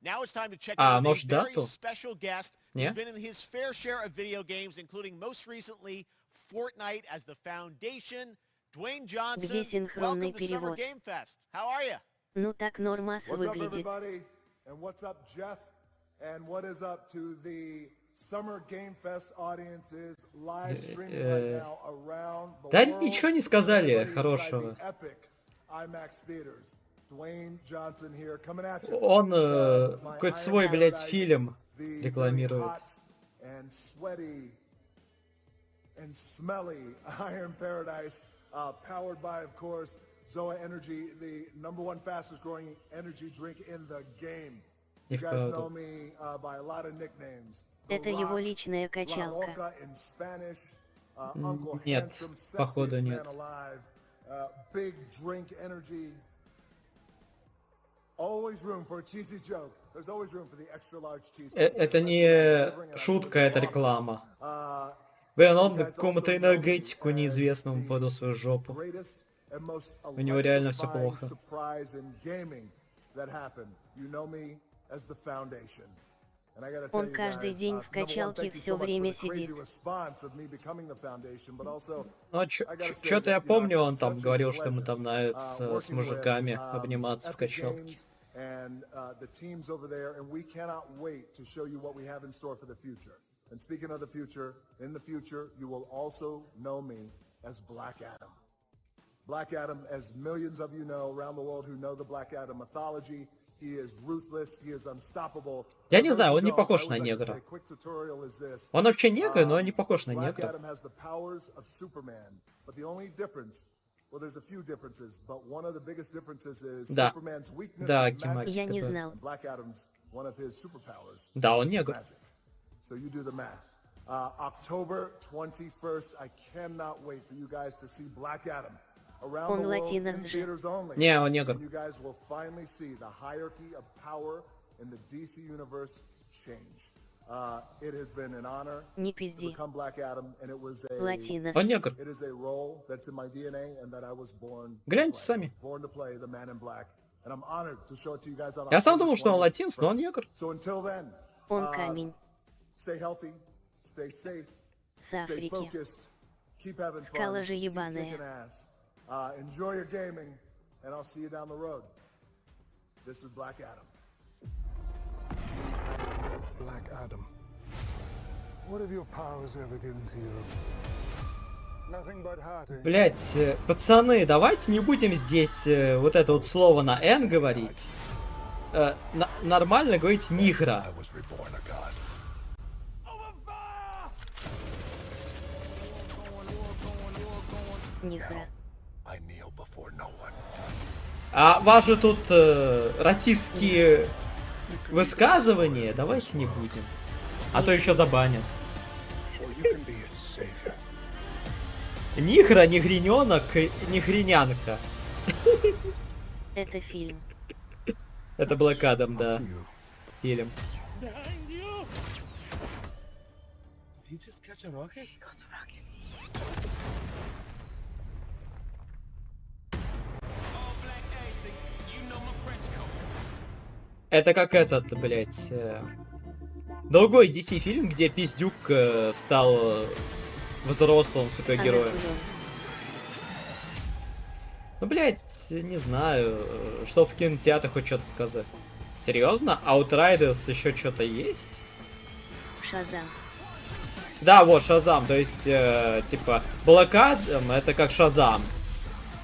Now it's time to check А, in with может, a very дату? special guest who's Не? been in his fair share of video games, including most recently Fortnite as the foundation. Dwayne Johnson, Где синхронный welcome to Summer перевод? Game Fest. How are you? Ну так нормас What's up, выглядит. everybody? And what's up, Jeff? And what is up to the Summer Game Fest audiences live streaming right now around the Да world? ничего не сказали Everybody inside хорошего. the epic IMAX theaters. Dwayne Johnson here coming at you. Он My какой-то Iron свой, блядь, Paradise, фильм the рекламирует. very hot and sweaty and smelly Iron Paradise, powered by, of course, Zoa Energy, the #1 fastest growing energy drink in the game. You И guys вправду. know me by a lot of nicknames. The Это его Rock, личная La качалка. Roca in Spanish, Uncle Нет, Handsome, походу sexiest нет. man alive, big drink energy. Always room for a cheesy joke. There's always room for the extra large cheese. Это не шутка, это реклама. Блин, он какому-то энергетику неизвестному подал свою жопу. Greatest and most У него реально все electrifying плохо. surprise in gaming that happened. You know me as the Foundation. And I gotta tell Он you каждый guys, день в number one, качалке thank you все so much for время the crazy сидит. response of me becoming the Foundation, but also Ну, I gotta say что-то that, я you know, I've помню, had он там such a говорил, что ему pleasure, там нравится с working with, мужиками обниматься в Epic качалке. Games and the teams over there, and we cannot wait to show you what we have in store for the future. And speaking of the future, in the future, you will also know me as Black Adam. Black Adam, as millions of you know around the world who know the Black Adam mythology, he is ruthless, he is unstoppable. Я не знаю, он не похож на негра. Он вообще негр, но он не похож на Black негра. Adam has the powers of Superman, but the only difference, well, there's a few differences, but one of the biggest differences is Да. Superman's weakness Да, is magic. Я не знал. And Black Adam's one of his superpowers. Да, он is негр. magic. So you do the math. October 21st, I cannot wait for you guys to see Black Adam around Он the world in латинос же. theaters only. Не, он негр. And you guys will finally see the hierarchy of power in the DC universe change. It has been an honor Не to пизди. become Black Adam, and it was a Латинос. Он негр. it is a role that's in my DNA and that I was born to Гляньте play. сами. I was born to play the Man in Black, and I'm honored to show it to you guys on Я сам October думал, что он латинос, но он 21st. негр. So until then, Он камень. stay healthy, stay safe, С stay Африки. focused, keep having Скала fun, же keep ебаная. kicking ass. Enjoy your gaming, and I'll see you down the road. This is Black Adam. Black Adam. What have your powers ever given to you? Nothing but heartache. Блять, пацаны, давайте не будем здесь вот это вот слово на «н» говорить. Нормально говорить «нигра». Нихера. А ваши тут расистские высказывания давайте не будем. А то еще забанят. Нихра, нигрененок, нигренянка. Это фильм. Это Black Adam, да. Фильм. Это как этот, блять, другой DC фильм, где пиздюк стал взрослым супергероем. Ну, блять, не знаю, что в кинотеатрах хоть что-то показать. Серьезно? Outriders еще что-то есть? Шазам. Да, вот, Шазам, то есть, типа, Black Adam это как Шазам,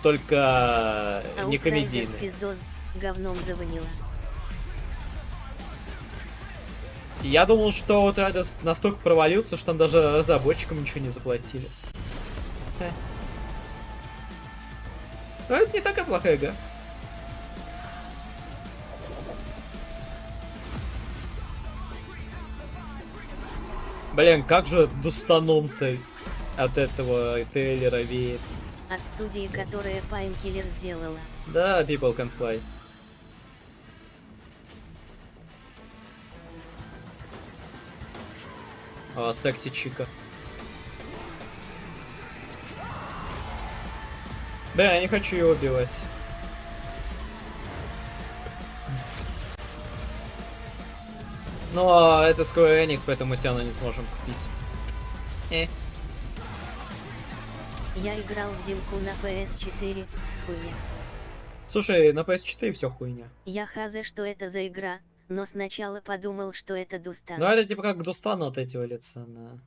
только не комедийный. Пиздос говном завонила. Я думал, что вот это настолько провалился, что там даже разработчикам ничего не заплатили. Но это не такая плохая игра. Блин, как же дустанул-то от этого трейлера веет. От студии, которая Painkiller сделала. Да, People Can Fly. О, секси чика. Да, я не хочу его убивать. Но это Square Enix, поэтому мы все равно не сможем купить. Я играл в демку на PS4. Хуйня. Слушай, на PS4 все хуйня. Я хазе, что это за игра, но сначала подумал, что это Дустан. Ну это типа как Дустан от этого лица, да.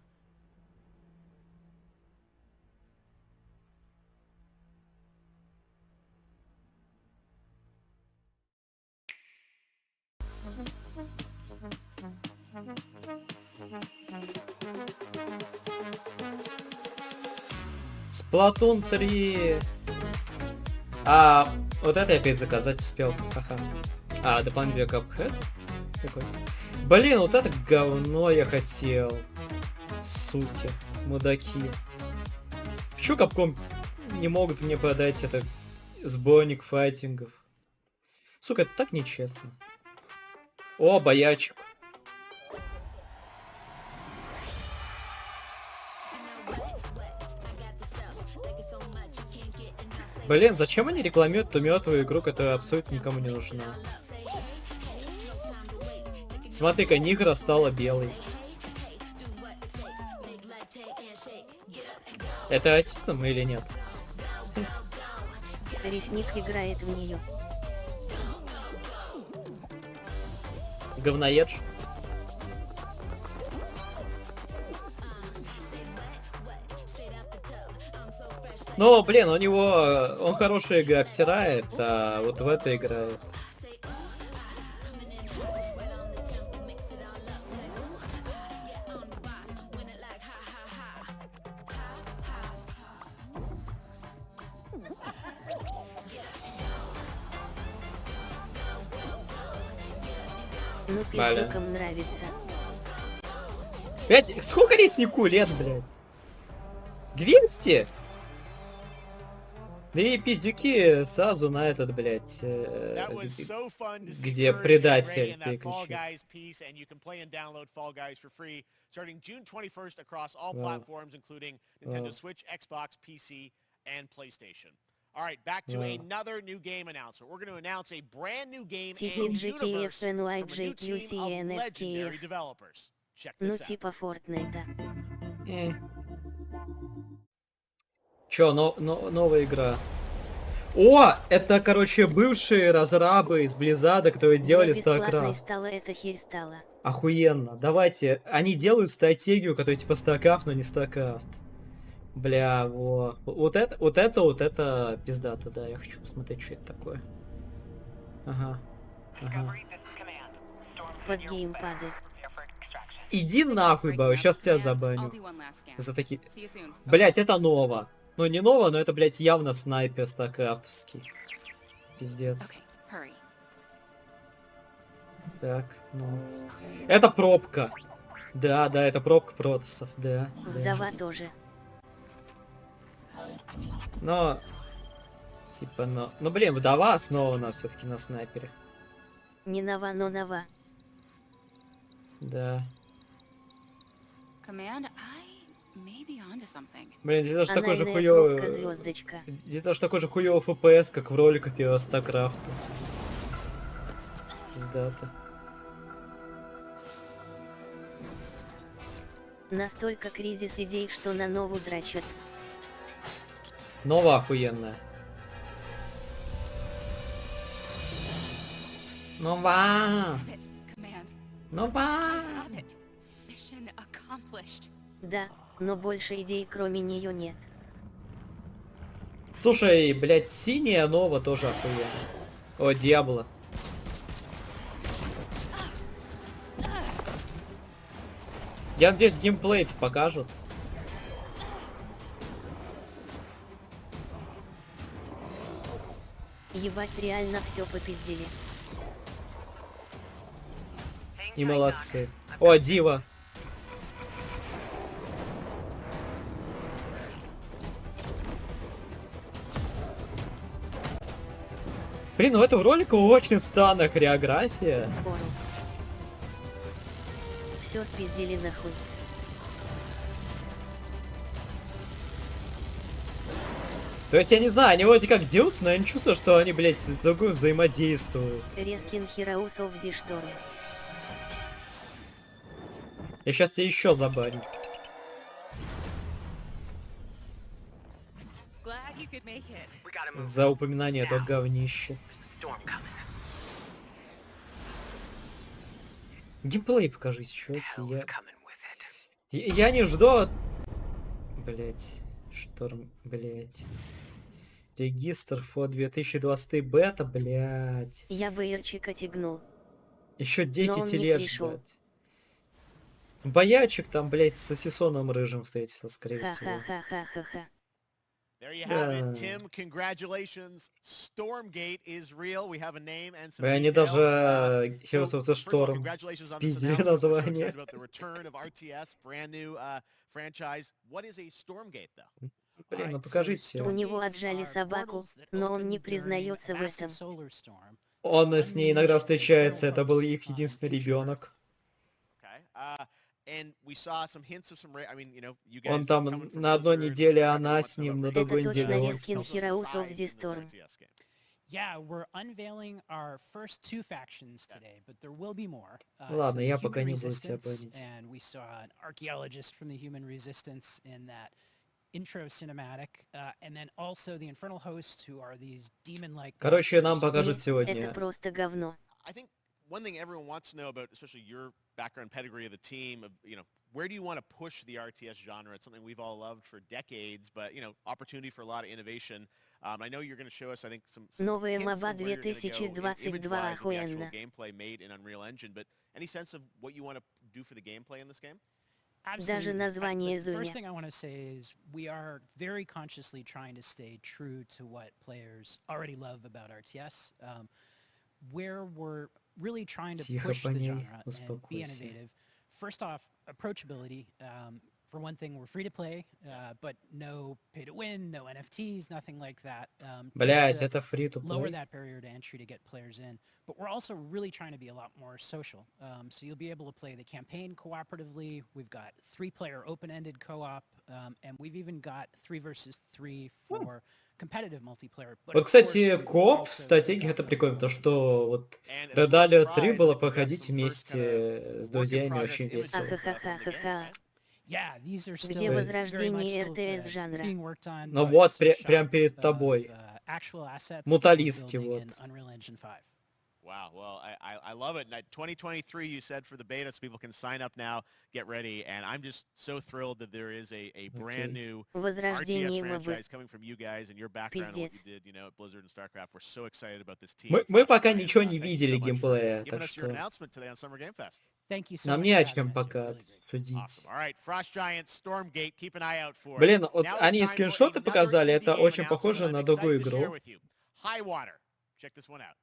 Splatoon 3. А, вот это я опять заказать успел. Ага. А, дополнительный Cuphead? Какой? Блин, вот это говно я хотел. Суки, мудаки. Почему Capcom не могут мне продать это сборник файтингов? Сука, это так нечестно. О, боячек. Блин, зачем они рекламируют ту мертвую игру, которая абсолютно никому не нужна? Смотри-ка, Нигра стала белой. Это расизм или нет? Ресник играет в нее. Говноедж. Ну, блин, у него... Он хорошая игра обсирает, а вот в это играет. Ну, пиздюкам нравится. Блять, сколько леснику лет, блядь? 200? Да и пиздюки сразу на этот, блядь, где предатель переключил. Alright, back to another new game announcement. We're going to announce a brand new game and TCGKF, universe from a new team NYJQC, of legendary NFTF. developers. Check Ну, this out. типа Фортнайта. Чё, новая игра. О, это, короче, бывшие разрабы из Близзарда, которые делали бесплатной StarCraft. стала, это херь стала. Охуенно. Давайте. Они делают стратегию, которая типа StarCraft, но не StarCraft. Бля, вот это пиздато, да. Я хочу посмотреть, что это такое. Ага. Под геймпады. Иди нахуй, бро, сейчас тебя забаню. За такие... Блять, это ново. Ну, не ново, но это, блять, явно снайпер старкрафтовский. Пиздец. Так, ну... Это пробка. Да, это пробка протасов, да. Вдова тоже. Но... Типа, ну, блин, вдова основана все-таки на снайпере. Не нова, но нова. Да. Блин, здесь даже такой же хуёвый... звездочка. Здесь даже такой же хуёвый FPS, как в роликах первого StarCraft. Пиздато. Настолько кризис идей, что на нову драчат. Нова охуенная. Нова! Нова! Да, но больше идей кроме нее нет. Слушай, блядь, синяя нова тоже охуенная. О, Диабло. Я надеюсь, геймплей покажут. Ебать, реально все попиздили. И молодцы. О, Дива. Блин, у этого ролика очень странная хореография. Все спиздили нахуй. То есть, я не знаю, они вроде как дерутся, но я не чувствую, что они, блядь, друг другу взаимодействуют. Резкин Heroes of the Storm. Я сейчас тебя еще забаню. За упоминание этого говнища. Геймплей покажись, чуваки. Я не жду... Блять. Шторм, блять. Регистр for 2020 бета, блять. Я БРчик отягнул. Еще 10 лет ждать. Боячик там, блять, с сосисоном рыжим встретился, скорее всего. Ха-ха-ха-ха-ха. There you have it, Tim. Congratulations. Stormgate is real. We have a name and some Они details. даже Heroes of the Storm спиздили название. About the return of RTS, brand new franchise. What is a Stormgate, though? Блин, ну покажите. У него отжали собаку, но он не признается в этом. Он с ней иногда встречается, это был их единственный ребенок. And we saw some hints of some, I mean, you know, you guys Он coming там from на одной Blizzard, неделе everyone она wants с to know ним, на about другой Это неделе точно он. рескин Tell us about the Heroes of size the in this Storm. RTS game. Yeah, we're unveiling our first 2 factions today, but there will be more. Ладно, So я the пока Human не буду тебя Resistance, банить. and we saw an archaeologist from the Human Resistance in that intro cinematic, and then also the Infernal Hosts, who are these demon-like Короче, нам monsters. покажут Это сегодня. просто говно. I think one thing everyone wants to know about, especially your background pedigree of the team, of, you know, where do you want to push the RTS genre? It's something we've all loved for decades, but, you know, opportunity for a lot of innovation. I know you're going to show us, I think, some Новая hints моба of where you're going to go image-wise with the actual охуенно. gameplay made in Unreal Engine, but any sense of what you want to do for the gameplay in this game? Даже название The first Зуня. thing I want to say is we are very consciously trying to stay true to what players already love about RTS, where we're really trying to Тихо push по the ней, genre and be успокойся. innovative. First off, approachability. For one thing, we're free to play, but no pay to win, no NFTs, nothing like that. Блять, Just to это free to lower play. that barrier to entry to get players in. But we're also really trying to be a lot more social. So you'll be able to play the campaign cooperatively. We've got 3-player open-ended co-op, and we've even got 3 versus 3 for competitive multiplayer. But Вот, of course, кстати, we've кооп в also стратегиях got это прикольно, то что вот And as Red a no Alert 3 surprise, было I think we've got проходить some first kinda вместе с work in друзьями, progress очень images весело. from the game, Ахахахаха. right? Yeah, these are Где still very much возрождение still РТС жанра? being worked on. Ну but вот, some прям shots перед of, тобой. Actual assets that we're Муталистки, building вот. in Unreal Engine 5. Wow, well, I love it. And 2023, you said for the beta, so people can sign up now, get ready. And I'm just so thrilled that there is a brand new RTS Возрождение мобы. franchise coming from you guys and your background and what you Пиздец. did, you know, at Blizzard and StarCraft. We're so excited about this team. Мы пока Frost Giants. ничего не Thank you видели so much for геймплея, giving так us your что announcement today on Summer Game Fest. Thank you so нам much не for о having чем us here. пока Really great. судить. Awesome. All right, Frost Giants, Stormgate, keep an eye out for it. Блин, вот Now it's они time for скриншоты another показали, indie это game очень announcement похоже that на I'm другую excited to share игру. with you. High Water. Check this one out.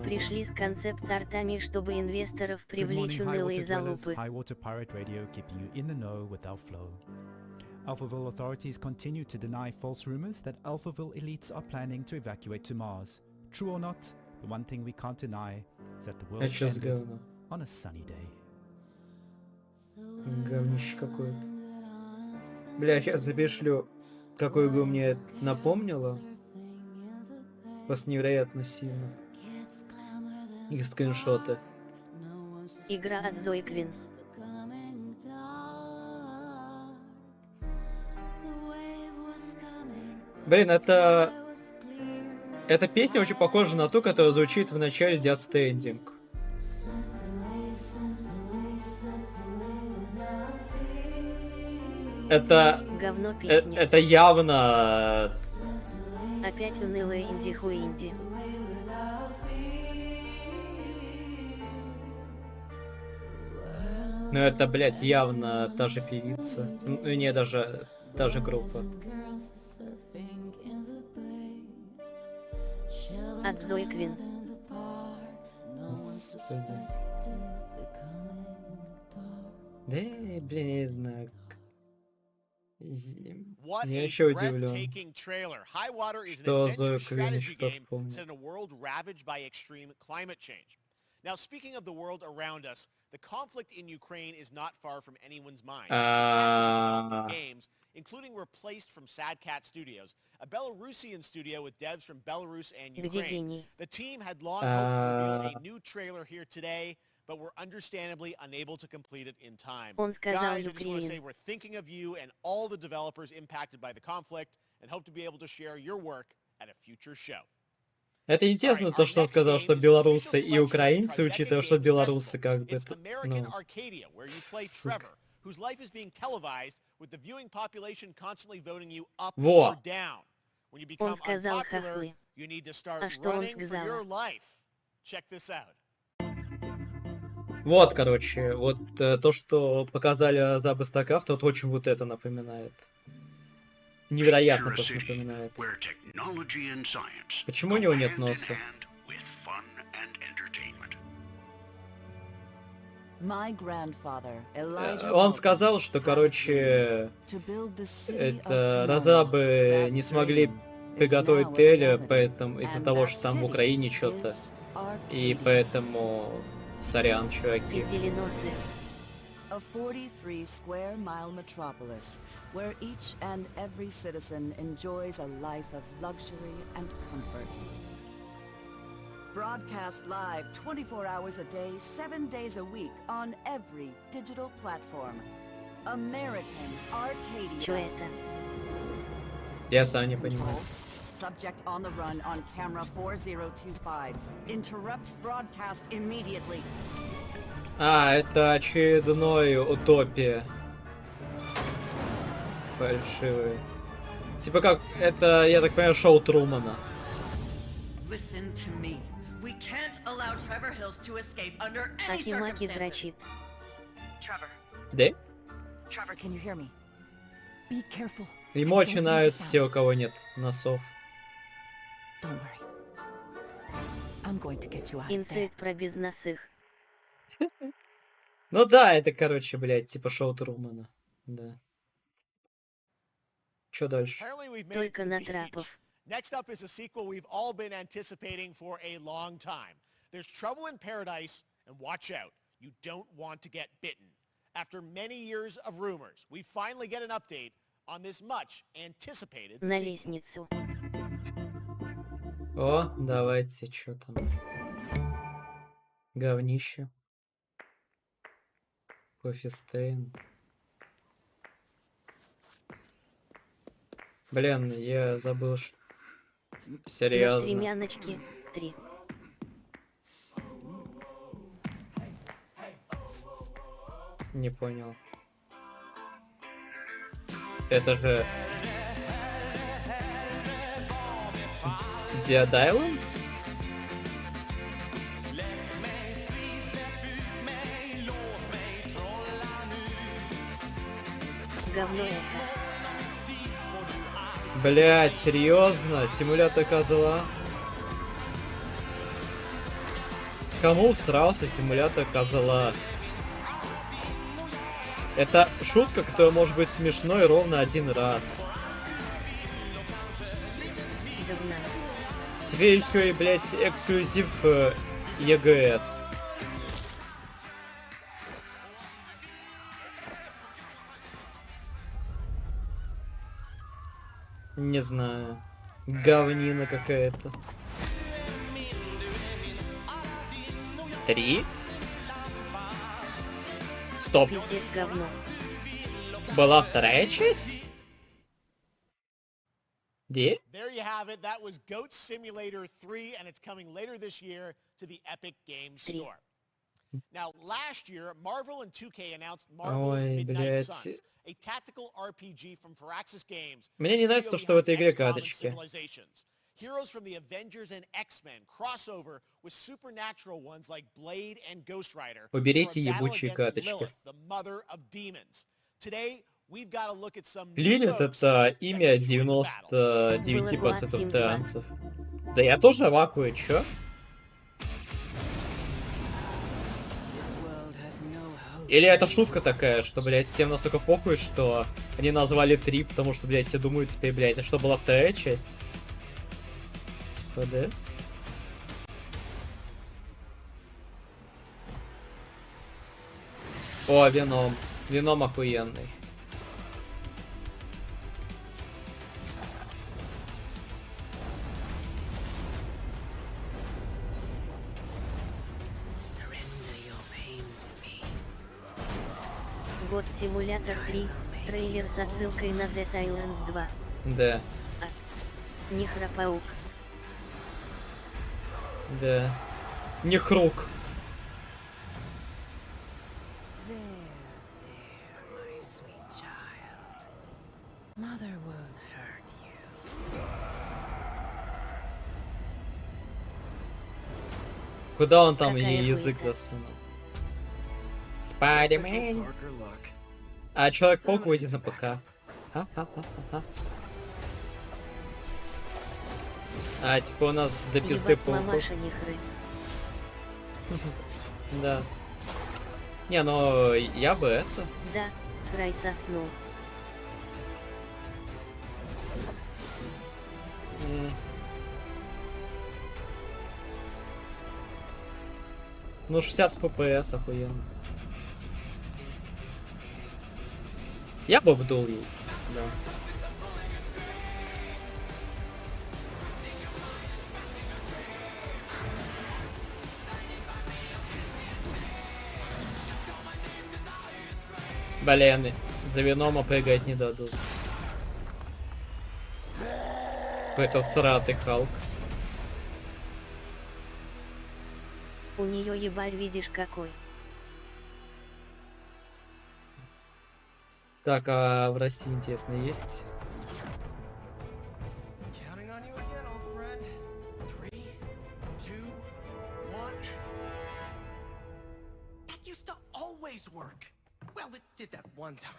Пришли с концепт-артами, чтобы инвесторов привлечь унылые залупы. High Water Pirate Radio keeping you in the know with our flow. Alphaville authorities continue to deny false rumors that Alphaville elites are planning to evacuate to Mars. True or not, the one thing we can't deny is that the world Это что за ended говно? on a sunny day. Говнище какое-то. Бля, сейчас запишлю, какую игру мне это напомнило. Просто невероятно сильно. Их скриншоты. Игра от Зои Квин. Блин, это... Эта песня очень похожа на ту, которая звучит в начале Death Stranding. Это... Говно песня. Это явно... Опять унылая инди-хуинди. Ну это, блядь, явно та же певица. Ну, не, даже та же группа. От Зои Квин. Господи. Да, блин, я не знаю. What Я a еще удивлен, breathtaking trailer. High Water is an что adventure Зою Квин strategy еще так game помню. set in a world ravaged by extreme climate change. Now, speaking of the world around us, the conflict in Ukraine is not far from anyone's mind. It's impacting the development of games, including Replaced from Sad Cat Studios, a Belarusian studio with devs from Belarus and Где Ukraine. гений? The team had long hoped to reveal a new trailer here today, but were understandably unable to complete it in time. Он сказал Guys, I just want to say Ukraine. we're thinking of you and all the developers impacted by the conflict and hope to be able to share your work at a future show. Это интересно, то, что он сказал, что белорусы и украинцы, учитывая, что белорусы как бы... It's American Ну, Arcadia, where you play сука. Trevor, whose life is being televised with the viewing population constantly voting you up Во. or down. When you become Он сказал unpopular, хохлы. you need to start А что он running for сказал? your life. Check this out. Вот, короче, вот то, что показали за StarCraft, вот очень вот это напоминает. Невероятно просто напоминает. Почему у него нет носа? Он сказал, что, короче, это разрабы не смогли приготовить трейлер, поэтому из-за того, что там в Украине что-то, и поэтому сорян, чуваки. Спиздили носы. A 43-square-mile metropolis where each and every citizen enjoys a life of luxury and comfort. Broadcast live 24 hours a day, 7 days a week on every digital platform. American Arcadia. Чё это? Я сам не понимаю. Subject on the run on camera 4025. Interrupt broadcast immediately. А, это очередной утопия. Фальшивый. Типа как, это, я так понимаю, шоу Трумана. Listen to me. We can't allow Trevor Hills to escape under any Аки-маки circumstances. дрочит. Trevor. Да? Trevor, can you hear me? Be careful. Ему очень нравятся те, у кого нет носов. Don't worry. I'm going to get you out of there. Инсайт про безносых. Ну да, это, короче, блядь, типа шоу Трумана. Да. Чё дальше? Apparently we've made it Только to the на beach. трапов. Next up is a sequel we've all been anticipating for a long time. There's Trouble in Paradise, and watch out, you don't want to get bitten. After many years of rumors, we finally get an update on this much anticipated На sequel. лестницу. О, давайте, чё там? Говнище. Кофестейн. Блин, я забыл, На серьезно. стремяночке 3. Не понял. Это же... Dead Island? Говно это. Блять, серьезно? Симулятор козла? Кому всрался симулятор козла? Это шутка, которая может быть смешной ровно один раз. Говна. Тебе еще и, блять, эксклюзив ЕГС. Не знаю. Говнина какая-то. 3? Стоп. Пиздец говно. Была вторая часть? Где? There you have it. That was Goat Simulator 3, and it's coming later this year to the Epic Games Store. Now, last year, Marvel and 2K announced Marvel's Ой, Midnight блядь. Suns, a tactical RPG from Firaxis Games. Мне не нравится то, что в этой игре карточки. Heroes from the Avengers and X-Men crossover with supernatural ones like Blade and Ghost Rider. Уберите for a battle ебучие against карточки. Lilith, the mother of demons. Today, we've got to look at some new Лилит folks это that имя can join the battle. 99% транцев. Да я тоже вакую, чё? Или это шутка такая, что, блядь, всем настолько похуй, что они назвали 3, потому что, блядь, все думают теперь, блядь, а что была вторая часть? Типа, да? О, Веном. Веном охуенный. Год Симулятор 3. Трейлер с отсылкой на Dead Island 2. Да, Нихрапаук. да. Нехрук. Куда он там Какая ей язык хуйня. засунул? Спайдермен. А Человек-паук выйдет на ПК. Ха-ха-ха-ха. А, типа у нас до пизды Ебать пауков. мамаша нихры. Да. Не, ну я бы это. Да, край соснул. Ну 60 FPS охуенно. Я бы вдул ей, да. Блин, за Венома прыгать не дадут. Какой-то сратый Халк. У нее ебарь видишь какой. Так, а в России, интересно, есть? Counting on you again, old friend. 3, 2, 1. That used to always work. Well, it did that one time.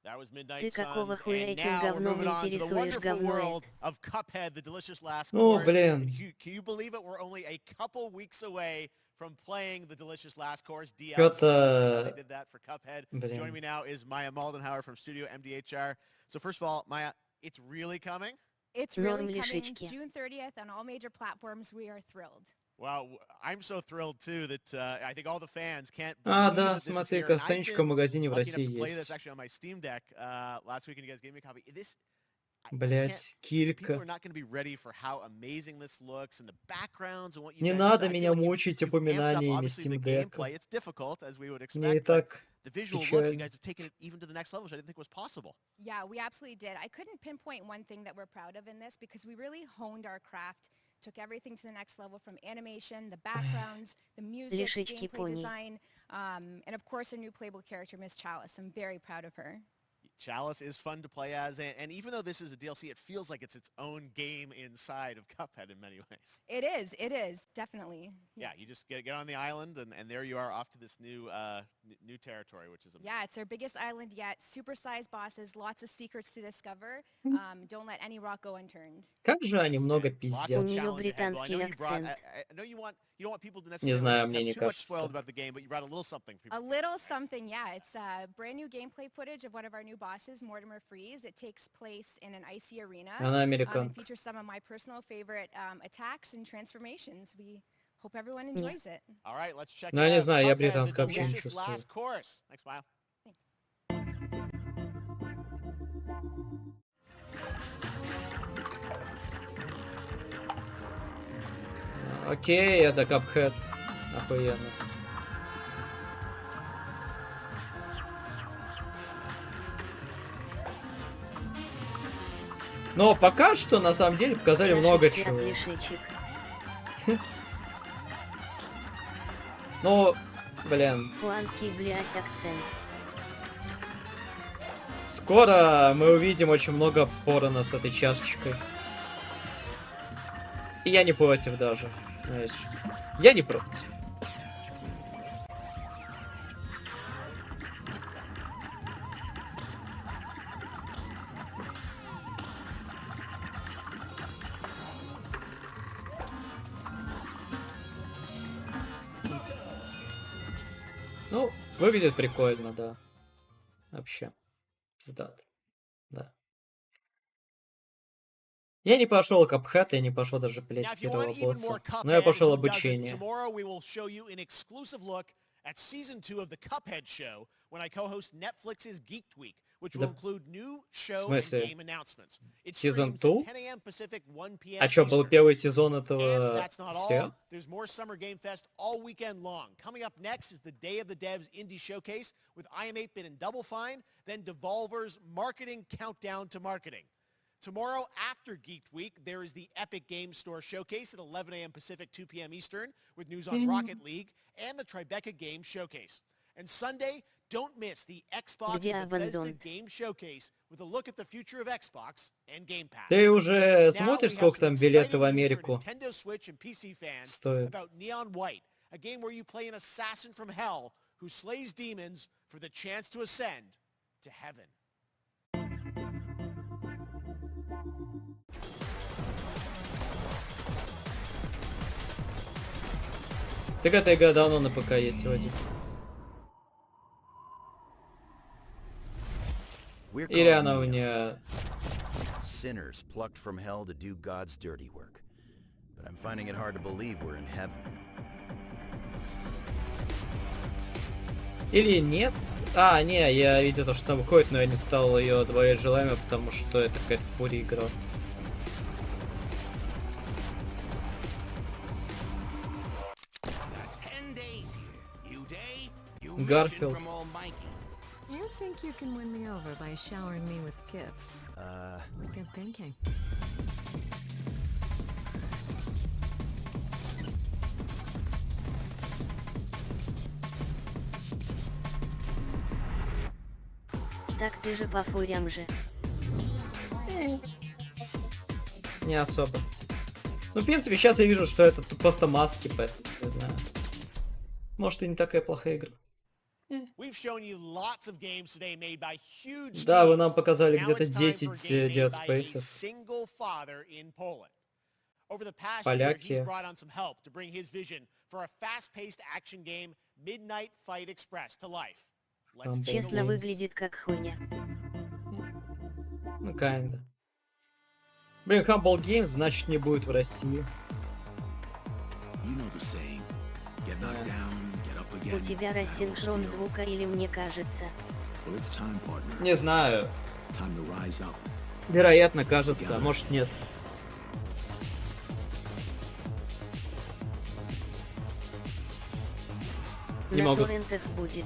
That was Midnight Ты какого Suns, хуя and этим now we're говном moving on to the интересуешь, wonderful говноид? world of Cuphead, the delicious last Ну, course. блин. Can you believe it? We're only a couple weeks away from playing the delicious last course DLC. Чё-то, See how they did that for Cuphead. блин. Joining me now is Maya Maldenhauer from Studio MDHR. So first of all, Maya, it's really coming. It's Норм really coming лишечки. June 30th on all major platforms. We are thrilled. Wow, I'm so thrilled too that I think all the fans can't А, believe да, that this is here. смотри-ка, And I've страничка в been магазине в lucky enough России to play this есть. actually on my Steam Deck last week, and you guys gave me a copy. This Блять, people Килька. are not going to be ready for how amazing this looks and the backgrounds and what you Не mentioned. надо I feel меня like мучить you've amped up, упоминаниями obviously, the Steam Deck. gameplay. It's difficult, as we would Мне и expect, but так the visual look, you печально. guys have taken it even to the next level, which I didn't think was possible. Yeah, we absolutely did. I couldn't pinpoint one thing that we're proud of in this because we really honed our craft, took everything to the next level from animation, the backgrounds, the music, Лишечки gameplay пони. design, and of course our new playable character, Miss Chalice. I'm very proud of her. Chalice is fun to play as, and even though this is a DLC, it feels like it's its own game inside of Cuphead in many ways. It is, definitely. Yeah, you just get on the island, and there you are off to this new new territory, which is amazing. Yeah, it's our biggest island yet. Super-sized bosses, lots of secrets to discover. Don't let any rock go unturned. Как же они много Lots пиздят. of У неё challenge ahead. Well, I know британский you brought. акцент. I know you don't want people to Не necessarily знаю, мне have не too much кажется. spoiled about the game, but you brought a little something for A people. little something, yeah. It's brand new gameplay footage of one of our new bosses, Mortimer Freeze. It takes place in an icy arena Она and американка. features some of my personal favorite attacks and transformations. We hope everyone enjoys it. All right, let's check Ну, it я не out. знаю, я Cuphead, the британского вообще не delicious чувствую. last course. Thanks, Maya. Окей, это Cuphead. Охуенно. Но пока что, на самом деле, показали много Чашечки чего. от лишечек. Ну, блин. Хуанский, блять, акцент. Скоро мы увидим очень много порно с этой чашечкой. И я не против даже. Знаешь, я не против. Ну, выглядит прикольно, да. Вообще. Пиздат. Да. Я не пошел Cuphead, я не пошел даже, блядь, Now, if you первого want even more босса. Но я пошел Cuphead, who doesn't, обучение. tomorrow we will show you an exclusive look at season 2 of the Cuphead show when I co-host Netflix's Geek Week, which will Да. include new В show and смысле? game announcements. It Сезон streams 2? at 10 a.m. Pacific, 1 p.m. А чё, был Eastern. первый сезон And этого that's not all. сериала? There's more Summer Game Fest all weekend long. Coming up next is the Day of the Devs Indie Showcase with IM8-Bit and Double Fine, then Devolver's Marketing Countdown to Marketing. Tomorrow after Geek Week, there is the Epic Games Store Showcase at 11 a.m. Pacific, 2 p.m. Eastern with news on Rocket League and the Tribeca Games Showcase. And Sunday, don't miss the Xbox Где and Bethesda Abandoned? Game Showcase with a look at the future of Xbox and Game Pass. Ты уже Now смотришь, we have сколько some там билеты в exciting news for Америку Nintendo Switch and PC fans стоят? about Neon White, a game where you play an assassin from hell who slays demons for the chance to ascend to heaven. Так эта игра давно на ПК есть вроде. We're Или called она у neons. меня... Sinners plucked from hell to do God's dirty work. But I'm finding it hard to believe we're in heaven. Или нет? А, не, я видел то, что там выходит, но я не стал ее добавлять желаемое, потому что это какая-то фури игра. Гарфилд. You think you can win me over by showering me with gifts? Good thinking. Так ты же по фурям же. Не особо. Ну, в принципе, сейчас я вижу, что это просто маски, поэтому не знаю. Может, и не такая плохая игра. Да, вы нам показали где-то 10 Dead Space'ов. Over the past year, he's Поляки. brought on some help to bring his vision for a fast-paced action game, Midnight Fight Express, to life. Let's take a Честно, look. выглядит как хуйня. Ну, kinda. Блин, Humble Games, значит, не будет в России. У тебя рассинхрон звука или мне кажется? Не знаю. Вероятно, кажется, а может нет. Не На могу. торрентах будет.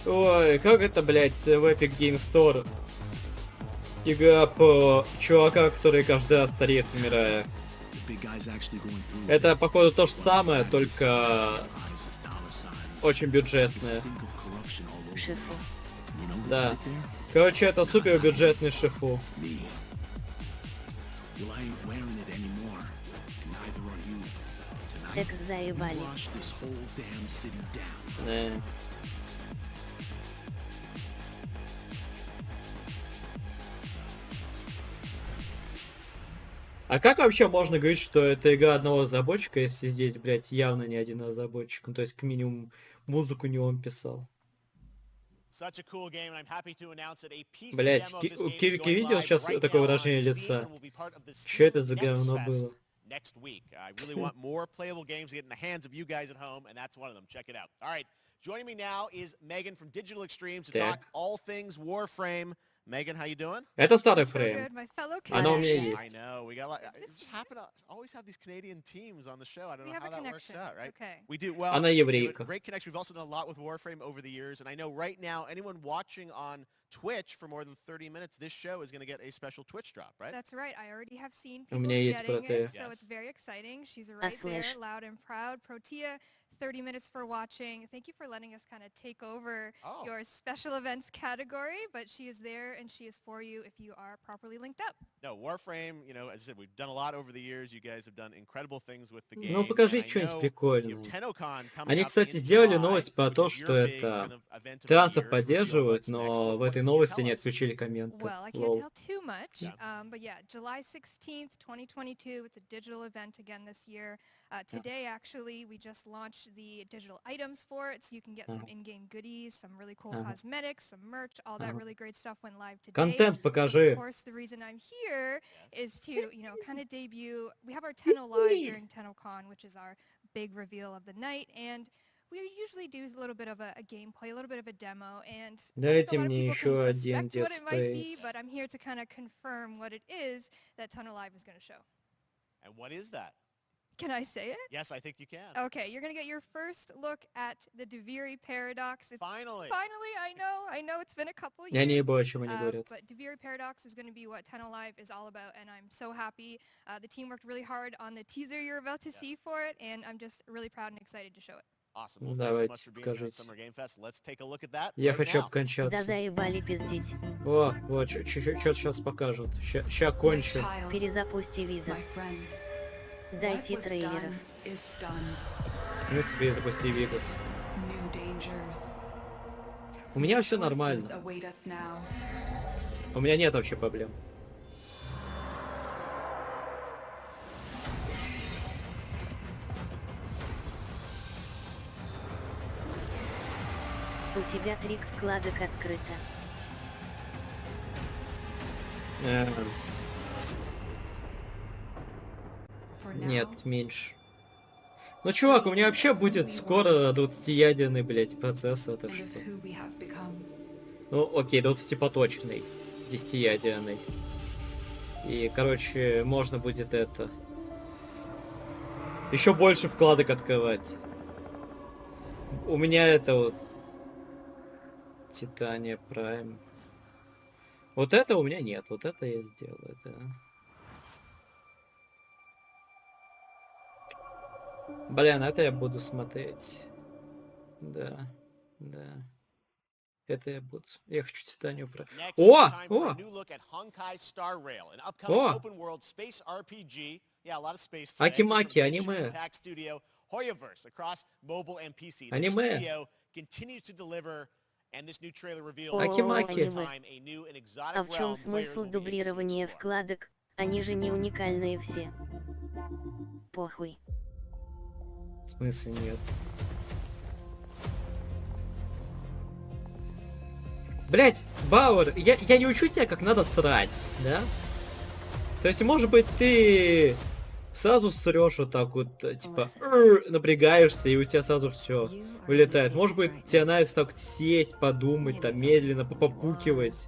Ой, как это, блядь, в Epic Game Store? Игра по чувака, который каждый раз стареет, умирая. Это, походу, то же самое, только очень бюджетное. Шифу. Да. Короче, это супер бюджетный шифу. Экс заебали. А как вообще можно говорить, что это игра одного разработчика, если здесь, блядь, явно не один разработчик? Ну, то есть, к минимуму, музыку не он писал. Блядь, Кильки видел сейчас такое выражение лица? Что это за говно было? Next week. I really want more playable games to get in the hands of you guys at home, and that's one of them. Check it out. All right, joining me now is Megan from Digital Extremes to talk all things Warframe. Megan, how you doing? Это старый фрейм. Оно у меня есть. I know. We got a lot. It just happen to always have these Canadian teams on the show. I don't know how that works out, right? We do. Well, Она еврейка. Great connection. We've also done a lot with Warframe over the years, and I know right now anyone watching on Twitch for more than 30 minutes, this show is going to get a special Twitch drop, right? That's right. I already have seen У people меня есть getting it, протея. so it's very exciting. She's right there, loud and proud. Protea, 30 minutes for watching. Thank you for letting us kind of take over your special events category, but she is there and she is for you if you are properly linked up. No, Warframe, you know, as I said, we've done a lot over the years. You guys have done incredible things with the game. Ну, покажите что-нибудь прикольное. Они, кстати, сделали новость про то, что это трансов поддерживают, но в этой новости не отключили комменты. Well, I can't tell too much, but yeah, July 16th, 2022. It's a digital event again this year. Today, actually, we just launched the digital items for it, so you can get some in-game goodies, some really cool cosmetics, some merch, all that really great stuff went live today. Контент покажи. Of course, the reason I'm here is to, you know, kind of debut. We have our Tenno Live during TennoCon, which is our big reveal of the night, and we usually do a little bit of a gameplay, a little bit of a demo, and Дайте мне еще один what it might be, Dead Space. but I'm here to kind of confirm what it is that Tenno Live is going to show. And what is that? Can I say it? Yes, I think you can. Okay, you're going to get your first look at the Duviri Paradox. Finally. Finally, I know it's been a couple years. Я не ебу, о чем они говорят. But Duviri Paradox is going to be what Tenno Live is all about, and I'm so happy. The team worked really hard on the teaser you're about to see for it, and I'm just really proud and excited to show it. Awesome. Well, thanks so much Давайте, for being here on покажите. Summer Game Fest. Let's take a look at that Я right хочу now. Да обкончаться. заебали пиздить. О, вот, что сейчас покажут. Ща кончим. Перезапусти видос. Дайте трейлеров. В смысле перезапусти видос? У меня все нормально. У меня нет вообще проблем. У тебя 3 вкладок открыто. Нет, меньше. Ну, чувак, у меня вообще будет скоро 20-ядерный, блядь, процессор, так что... Ну, окей, 20-поточный, 10-ядерный. И, короче, можно будет это... Еще больше вкладок открывать. У меня это вот... Титания Прайм. Вот это у меня нет, вот это я сделаю, да. Блин, это я буду смотреть. Да, да. Это я буду. Я хочу Титанию про... О! О! О! Аки-маки, аниме. Аниме. Аки-маки. А в чем смысл дублирования вкладок? Они же не уникальные все. Похуй. В смысле нет? Блять, Бауэр, я не учу тебя, как надо срать, да? То есть, может быть, ты сразу срешь вот так вот, типа, напрягаешься, и у тебя сразу все вылетает. Может быть, тебе нравится так сесть, подумать, там, медленно попукивать,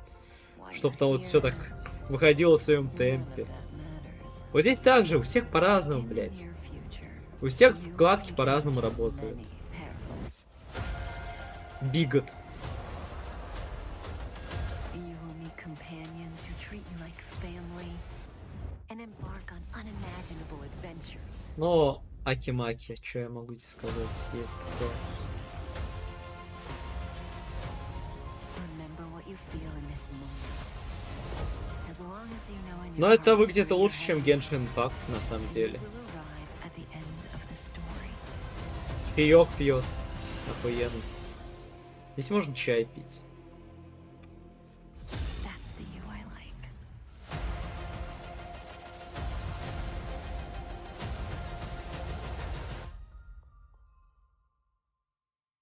чтобы там вот все так выходило в своем темпе. Вот здесь также, у всех по-разному, блять. У всех вкладки по-разному работают. Бигот. Но Аки-маки, что я могу тебе сказать, есть такое. Но это выглядит лучше, чем Genshin Impact, на самом деле. Пьёк пьет. Охуенно. Здесь можно чай пить.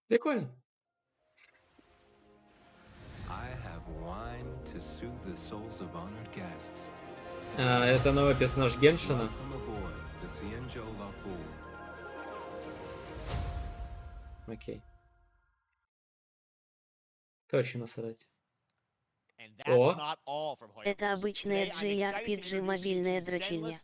Прикольно. Это новый персонаж Геншина. Окей. Точно насрать. О! Это обычная JRPG мобильная дрочильня.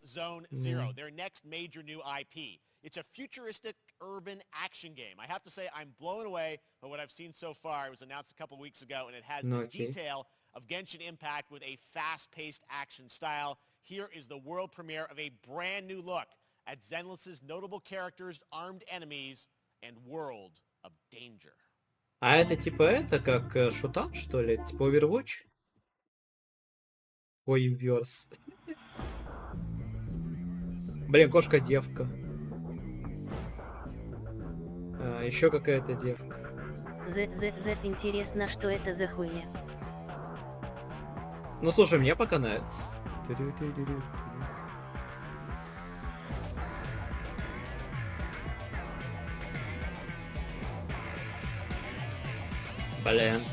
It's a futuristic urban action game. I have to say, I'm blown away by what I've seen so far. It was announced a couple weeks ago, and it has the detail of Genshin Impact with a fast-paced action style. Here is the world premiere of a brand new look at Zenless's notable characters, armed enemies, and world of danger. А это типа это как шутан, что ли? Типа Overwatch? Ой, верст. Блин, кошка-девка. Еще какая-то девка. Интересно, что это за хуйня. Ну слушай, мне пока нравится. Блин.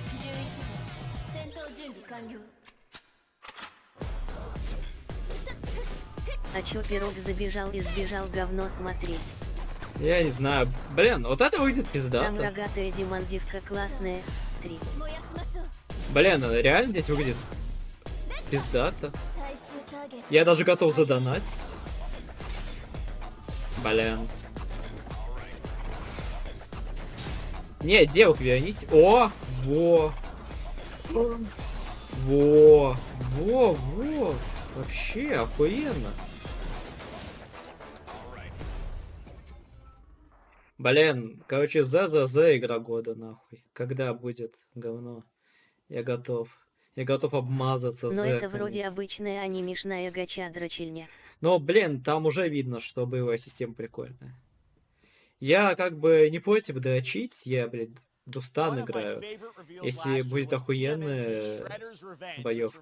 А чё пирог забежал и сбежал говно смотреть? Я не знаю. Блин, вот это выйдет пиздато. Там рогатая демандивка классная. 3. Блин, она реально здесь выглядит пиздато. Я даже готов задонатить. Блин. Не, девок верните. О! Во! Во! Во! Во! Вообще охуенно. Блин, короче, за игра года, нахуй. Когда будет говно? Я готов. Я готов обмазаться. Но это вроде обычная анимешная гача-дрочильня. Но, блин, там уже видно, что боевая система прикольная. Я как бы не против дрочить, я, блин, Дустан играю. Если будет охуенная боевка.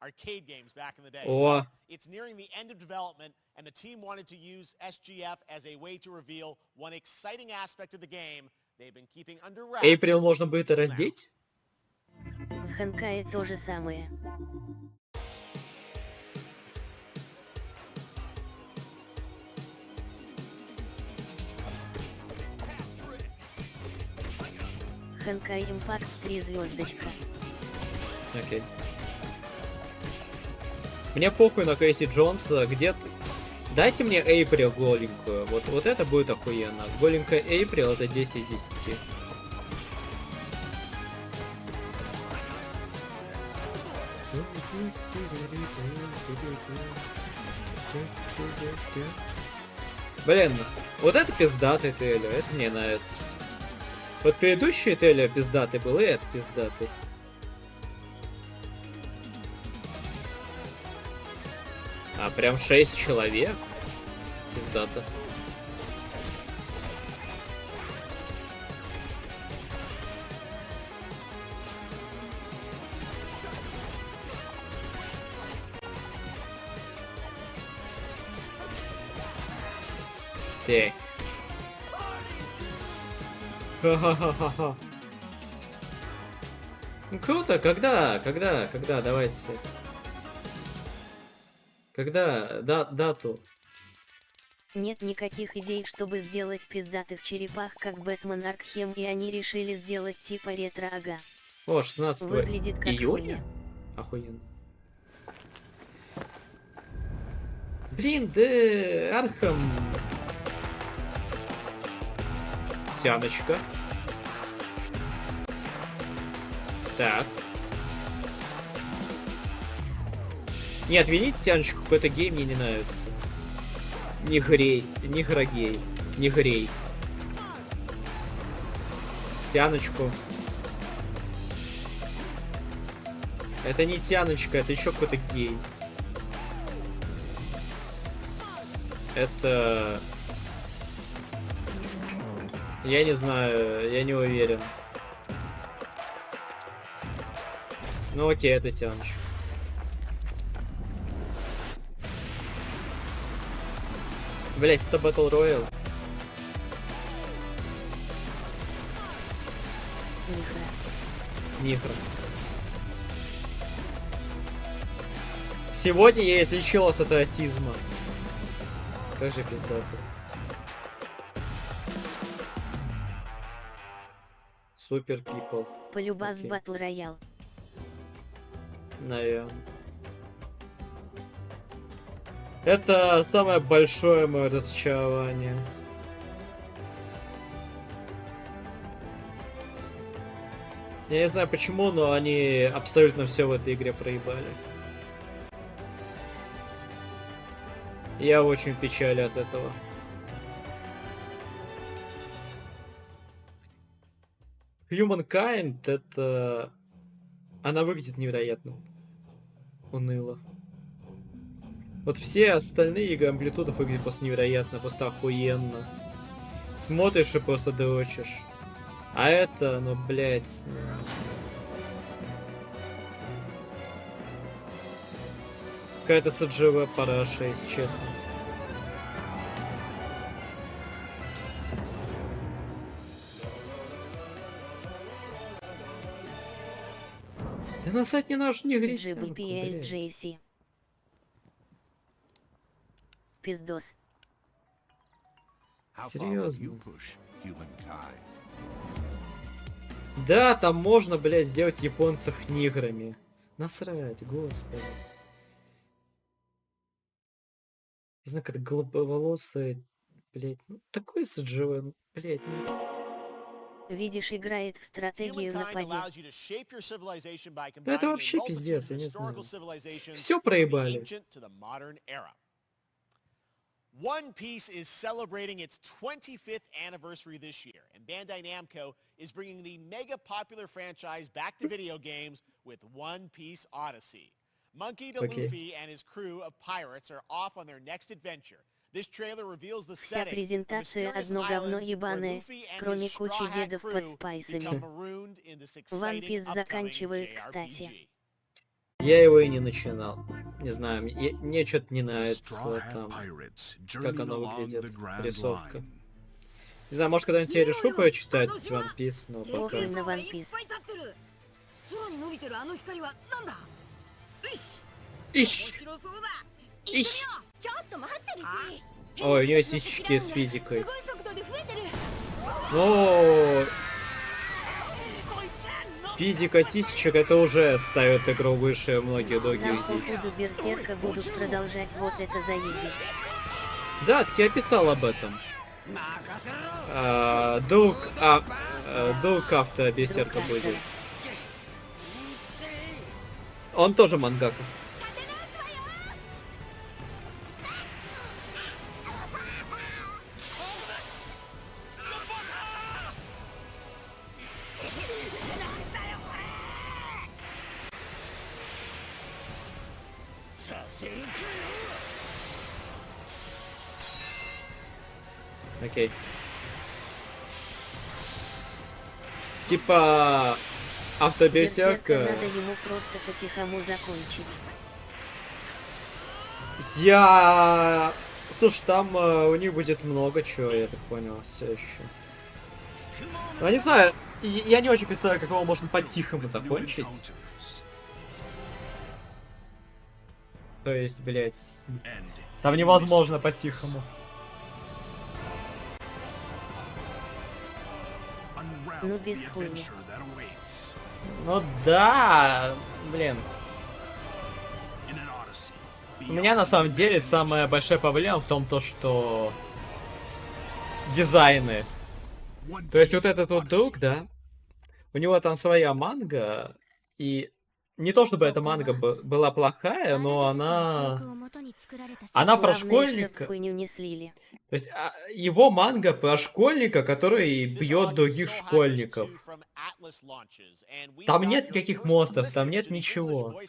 Arcade games back in the day. О! It's nearing the end of development, and the team wanted to use SGF as a way to reveal one exciting aspect of the game they've been keeping under wraps. Эйприл можно будет раздеть? В Ханкае то же самое. Хэнкай Импакт 3 звездочка. Окей. Мне похуй на Кейси Джонса, где ты? Дайте мне Эйприл голенькую. Вот это будет охуенно. Голенькая Эйприл это 10 из 10. Блин, вот это пиздатый Телю, это мне нравится. Вот предыдущий Телю пиздатый был, и это пиздатый. А прям 6 человек? Пиздато. Так. Ха-ха-ха-ха. Ну, круто, когда, давайте. Когда, дату. Нет никаких идей, чтобы сделать пиздатых черепах, как Бэтмен Аркхем, и они решили сделать типа ретро-ага. О, 16 Выглядит как июня? Охуенно. Блин, да Архам. Тяночка. Так. Нет, вините Тяночку, какой-то гей мне не нравится. Не грей, не грогей, не грей. Тяночку. Это не Тяночка, это еще какой-то гей. Это... Я не знаю, я не уверен. Ну окей, это Тяночка. Блять, это Battle Royale. Нихра. Сегодня я излечилась от расизма. Как же пиздато. Супер пипл. Полюбас Battle Royale. Наверное. Это самое большое мое разочарование. Я не знаю почему, но они абсолютно все в этой игре проебали. Я очень в печали от этого. Humankind это... Она выглядит невероятно уныло. Вот все остальные игры амплитудов выглядят просто невероятно, просто охуенно. Смотришь и просто дрочишь. А это, ну, блядь... Какая-то CGV параша, если честно. Да насать не наш не греть. GBPLJC. Пиздос. Серьезно. Да, там можно, блядь, сделать японцев ниграми. Насрать, господи. Не знаю, как это голубоволосые, блядь, ну такой CGV, блядь, ну... Видишь, играет в стратегию напади. Да это вообще пиздец, я не знаю. Все проебали. One Piece is celebrating its 25th anniversary this year, and Bandai Namco is bringing the mega popular franchise back to video games with One Piece Odyssey. Monkey D. Luffy and his crew of pirates are off on their next adventure. This trailer reveals the Вся setting, презентация одно говно ебаное, кроме кучи дедов под спайсами. One Piece заканчивает, кстати. Я его и не начинал. Не знаю, мне что-то не нравится там, как оно выглядит, рисовка. Не знаю, может когда-нибудь я решу прочитать One Piece, но пока... Похуй на One Piece. Ищ! Ищ! Ой, у нее сисечки с физикой. Ну, Физика сисечек это уже ставит игру выше многих других Там по здесь. ходу берсерка будут продолжать, вот это заебись. Да, так я писал об этом. Дук авто берсерка будет. Он тоже мангака. Окей. Типа автоберсерка. Берсерка надо ему просто по-тихому закончить. Слушай, там у них будет много чего, я так понял, все еще. Я не знаю, я не очень представляю, как его можно по-тихому закончить. То есть, блять, там невозможно по-тихому. Ну без хуйни. Ну да, блин. У меня на самом деле самая большая проблема в том, что дизайны. То есть вот этот вот друг, да, у него там своя манга, и не то чтобы эта манга была плохая, но она про школьника. Хуйню не слили. То есть его манга про школьника, который бьет других школьников. Там нет никаких монстров, там нет ничего.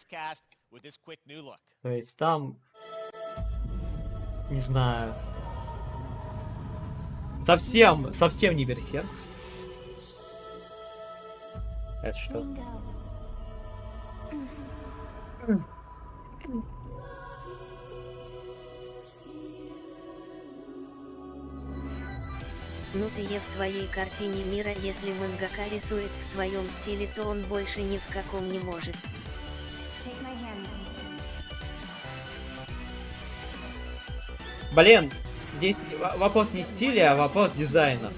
То есть там... Не знаю. Совсем не берсерк. Это что? Ну ты в твоей картине мира, если мангака рисует в своем стиле, то он больше ни в каком не может. Блин, здесь вопрос не стиля, а вопрос дизайна.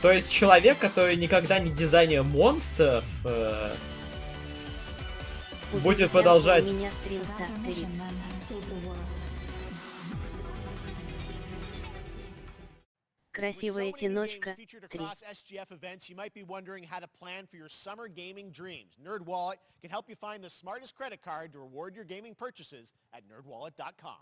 То есть человек, который никогда не дизайнер монстров, будет продолжать... Красивая теночка. 3. You might be wondering how to plan for your summer gaming dreams. NerdWallet can help you find the smartest credit card to reward your gaming purchases at nerdwallet.com.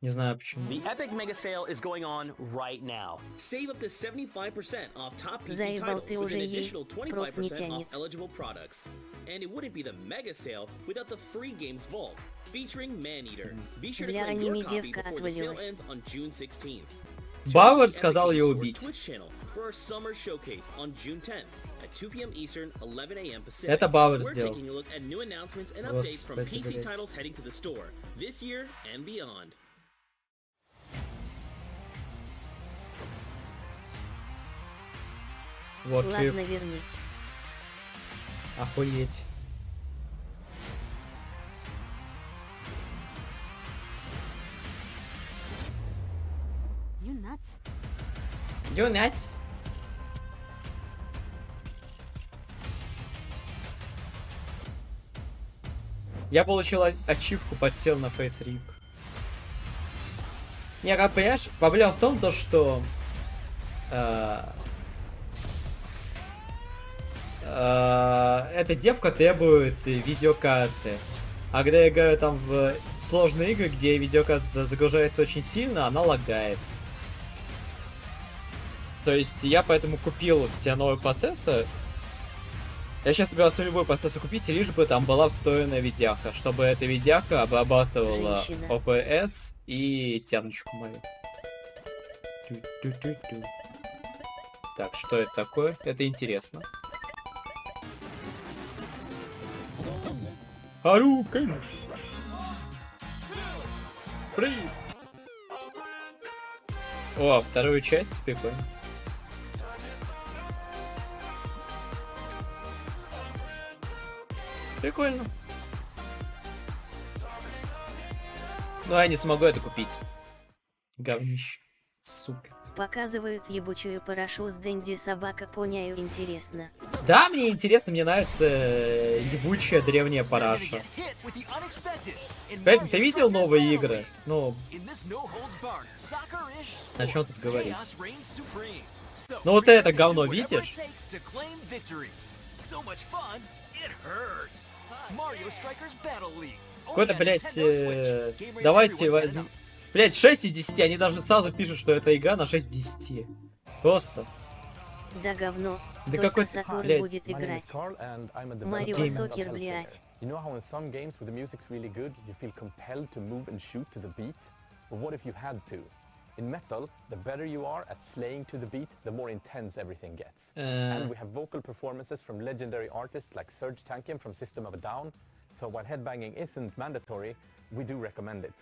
Не знаю почему. The Epic Mega Sale is going on right now. Save up to 75% off top PC Заебал titles ты with уже an ей, additional прот не 25% off тянет. eligible products. And it wouldn't be the Mega Sale without the free games vault featuring Maneater. Be sure to Для claim your аниме copy девка before the sale отвалилась. ends on June 16th. Бауэр сказал ее убить. For our summer showcase on June 10th at 2 p.m. Eastern, 11 a.m. Pacific. Это Бауэр We're сделал. taking a look at new announcements and updates from Господи, PC блядь. titles heading to the store this year and beyond. Вот Ладно, жив. верни. Охуеть. You nuts? You nuts? Я получил ачивку, подсел на фейс-рик. Не, как понимаешь, проблема в том, что эта девка требует видеокарты. А когда я играю там в сложные игры, где видеокарта загружается очень сильно, она лагает. То есть я поэтому купил тебе новый процессор. Я сейчас собирался любой процессор купить, лишь бы там была встроенная видяха, чтобы эта видяха обрабатывала Женщина. OPS и тяночку мою. Ту-ту-ту-ту. Так, что это такое? Это интересно. Харукен! Фриз! О, вторую часть, прикольно. Прикольно. Но я не смогу это купить. Говнище. Сука. Показывают ебучую парашу с Дэнди собака поняю интересно. Да, мне интересно, мне нравится ебучая древняя параша. Ты видел новые игры? Ну, о чем тут говорить? Ну вот это говно видишь? Какой-то, блять, давайте возьмем... Блять, 6 из 10, они даже сразу пишут, что это игра на 6 из 10. Просто. Да говно. Да только какой Сатурн блядь. будет играть. Марио Сокер, блять. You know how in some games where the music's really good, you feel compelled to move and shoot to the beat? But what if you had to? In metal, the better you are at slaying to the beat, the more intense everything gets. And we have vocal performances from legendary artists like Serge Tankian from System of a Down. So while headbanging isn't mandatory, we do recommend it.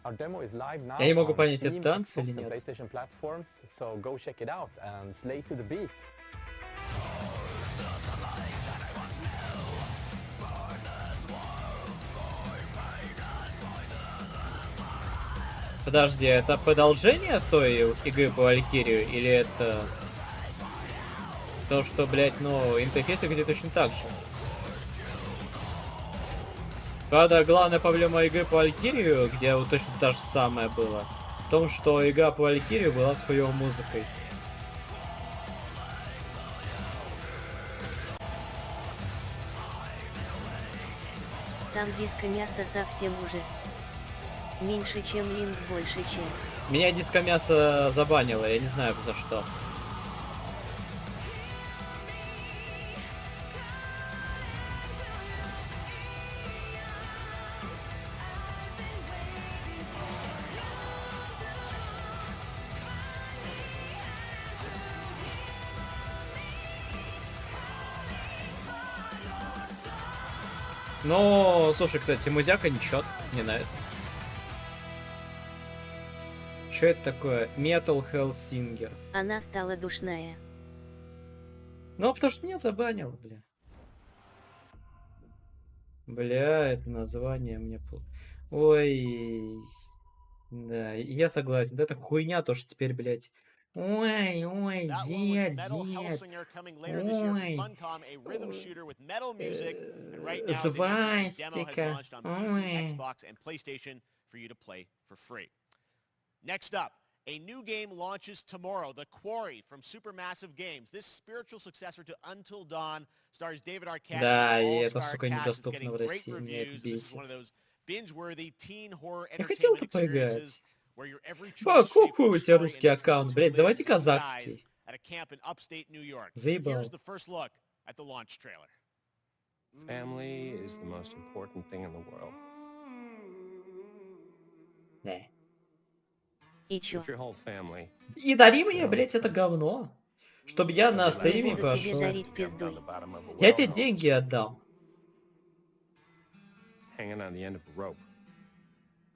Our demo is live now Я не могу on понять, Steam, это танцы или Xbox, and нет. PlayStation platforms, so go check it out and slay to the beat. Подожди, это продолжение той игры по Валькирию? Или это... То, что, блядь, ну, интерфейс выглядит точно так же? Правда, главная проблема игры по Валькирию, где вот точно та же самая была, в том, что игра по Валькирию была с хуёвой музыкой. Там диско мяса совсем уже. Меньше чем линк, больше чем. Меня диско мясо забанило, я не знаю за что. Ну, слушай, кстати, музяка ничего, мне нравится. Что это такое? Metal Hellsinger. Она стала душная. Ну, потому что меня забанил, бля. Бля, это название мне... Ой... Да, я согласен. Да это хуйня, то, что теперь, блядь... Ой, ой, дед. Ой. Свастика. Ой. Next up, a new game launches tomorrow, The Quarry from Supermassive Games. This spiritual successor to Until Dawn stars David Arquette. Да, и and это, all-star сука, cast. It's недоступно getting в great России, меня это reviews. This is бесит. one of those binge-worthy teen horror Я хотел entertainment бы поиграть. experiences where your every Ба, choice shapes какой your у тебя story русский and аккаунт, influences блядь, who заводи lives and dies казахский. at a camp in upstate New York. Заебал. Here's the first look at the launch trailer. Family is the most important thing in the world. Не. И чё? If your whole family И дари мне, блядь, это говно. Чтобы я на стриме Буду тебе пошел. дарить пиздуй. Я тебе деньги отдам. hanging on the end of a rope,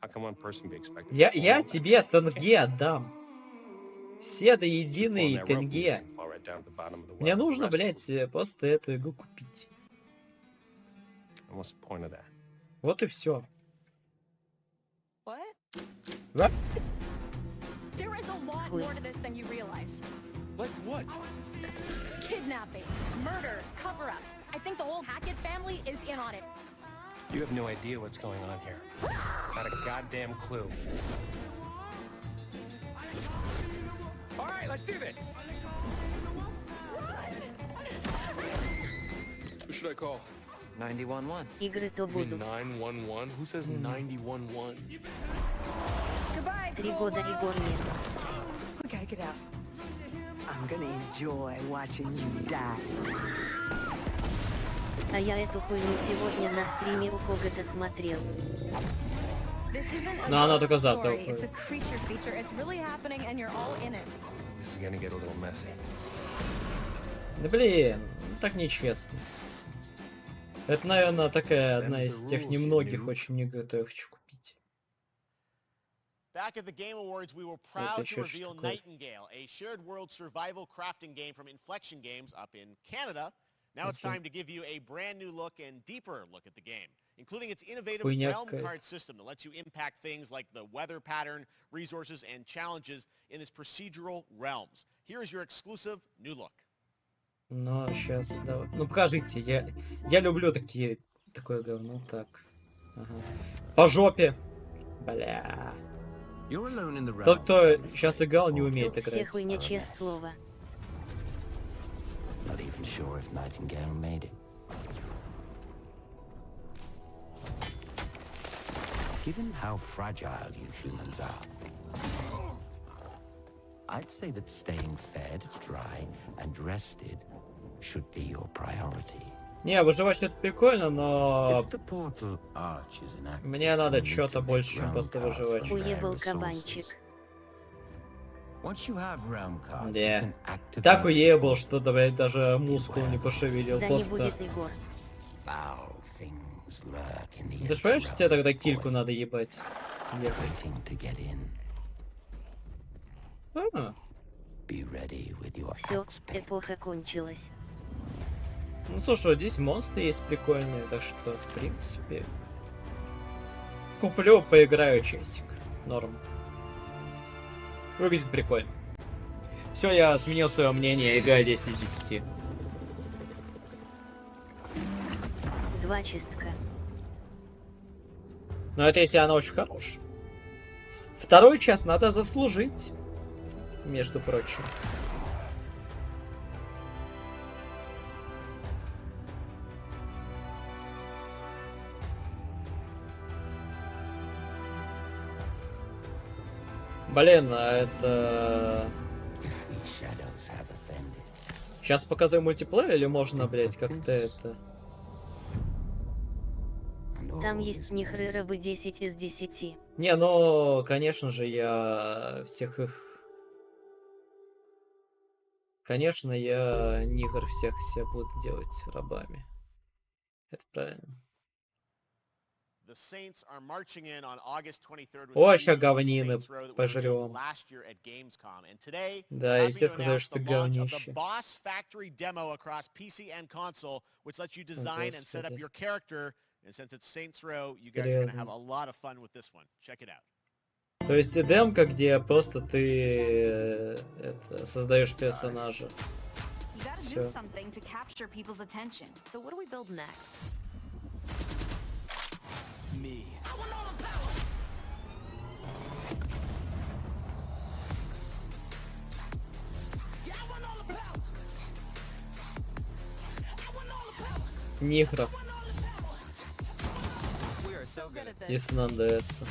how can one person be expected to Я fall down тебе тенге отдам. Все до единой that rope and тенге. fall right down to the bottom of the well? Мне нужно, The rest блядь, просто эту игру купить. And what's the point of that? Вот и все. What? There is a lot more to this than you realize. Like what? Kidnapping, murder, cover-ups. I think the whole Hackett family is in on it. You have no idea what's going on here. Not a goddamn clue. All right, let's do this. Who should I call? 911. Игры то будут. 911? Who says 911? Goodbye. 3 года Егор нет. We gotta get out. I'm gonna enjoy watching you die. А я эту хуйню сегодня на стриме у кого-то смотрел. This isn't a Но она ghost только завтра story. It's a уходит. creature feature. It's really happening and you're all in it. This is gonna get a little messy. Да блин, ну так нечестно. Это, наверное, такая одна из тех немногих очень игр, которые я хочу купить. Back at the Game Awards, we were Это proud to еще что reveal такое? Nightingale, a shared world survival crafting game from Inflection Games up in Canada. Now it's time to give you a brand new look and deeper look at the game, including its innovative Хуйня realm какая-то. card system that lets you impact things like the weather pattern, resources, and challenges in its procedural realms. Here is your exclusive new look. Ну, сейчас, давай. Ну, покажите, я люблю такое говно, так. Ага. По жопе. Бля. Тот, кто сейчас играл, не умеет Тут все играть. хуйня, честное слово. Not even sure if Nightingale made it. Given how fragile you humans are, I'd say that staying fed, dry, and rested should be your priority. Не, выживать это прикольно, но мне надо что-то больше, чем просто выживать. Уебал кабанчик. Да. Так уебал, что блядь, даже мускул не пошевелил. Да просто... не будет, Егор. Ты ж понимаешь, что тебе тогда кильку надо ебать? Ехать. Все, эпоха кончилась. Ну слушай, здесь монстры есть прикольные, так что, в принципе... Куплю, поиграю часик. Норм. Выглядит прикольно. Все, я сменил свое мнение, игра 10 из 10. 2 чистка. Но это если она очень хорошая. Второй час надо заслужить. Между прочим. Блин, а это... Сейчас показываю мультиплеер или можно, блять, как-то это... Там есть нихрырабы 10 из 10. Не, ну, конечно же, я всех их... Конечно, я нигр всех все буду делать рабами. Это правильно. О, еще говнины пожрем. Да, и все сказали, что говнище. То есть и демка, где просто ты создаешь персонажа. Все. Нихра. Если на НДС.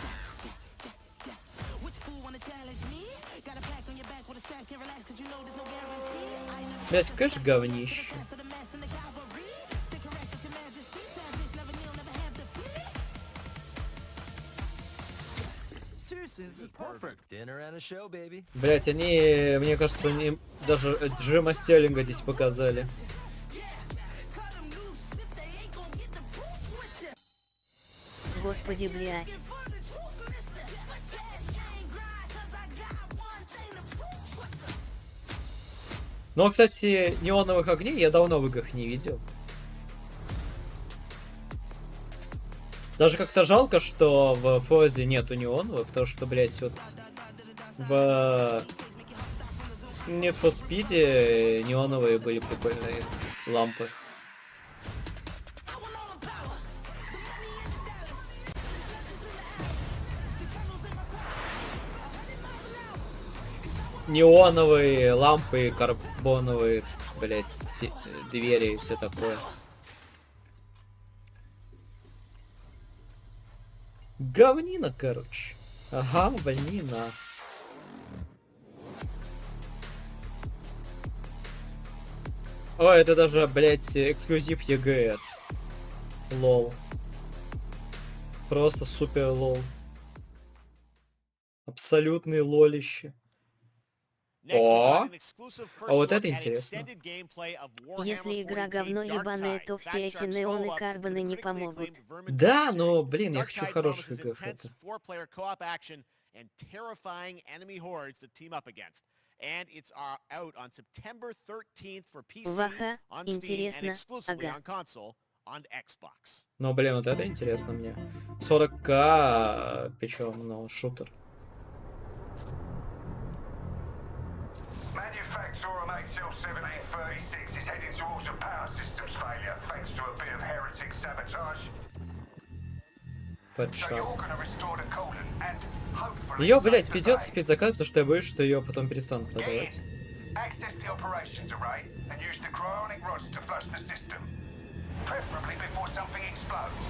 Блять, конечно, говнище. Блять, они, мне кажется, они даже Джима Стерлинга здесь показали. Господи, блять. Но, кстати, неоновых огней я давно в играх не видел. Даже как-то жалко, что в Форзе нету неоновых, потому что, блять, вот в Need for Speed неоновые были прикольные лампы. Неоновые лампы, карбоновые, блять, двери и все такое. Говнина, короче. Ага, говнина. О, это даже, блять, эксклюзив EGS. Лол. Просто супер лол. Абсолютный лолище. О, а вот это интересно. Если игра говно ебаное, то все эти неоны карбоны не помогут. Да, но, блин, я хочу хороших игр. and it's out on September 13th for PC, Ваха, on Steam, and интересно, exclusively ага. on console on Xbox. Ну, блин, вот это интересно мне. 40к, причем, ну, шутер. Manufacturer MHL 1736 is heading towards a power systems failure thanks to a bit of heretic sabotage. So you're gonna restore the coolant and hopefully... Ее, блядь, придется спецзаказ, потому что я боюсь, что ее потом перестанут продавать. Access the operations array and use the cryonic rods to flush the system. Preferably before something explodes.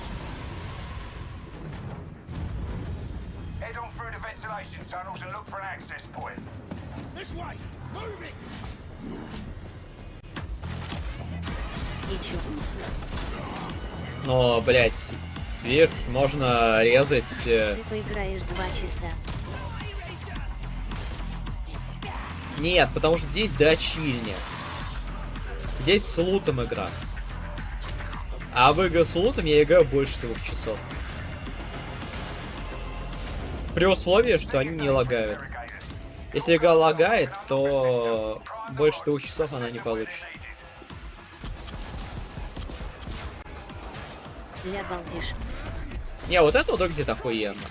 Head on through the ventilation tunnels and look for an access point. This way! Move it! И чё? Но, блядь, видишь, можно резать... Ты поиграешь 2 часа. Нет, потому что здесь дрочильня. Здесь с лутом игра. А в игры с лутом я играю больше 2 часов. При условии, что они не лагают. Если игра лагает, то больше 2 часов она не получит. Ля балдишь. Не, вот это вот где-то охуенно.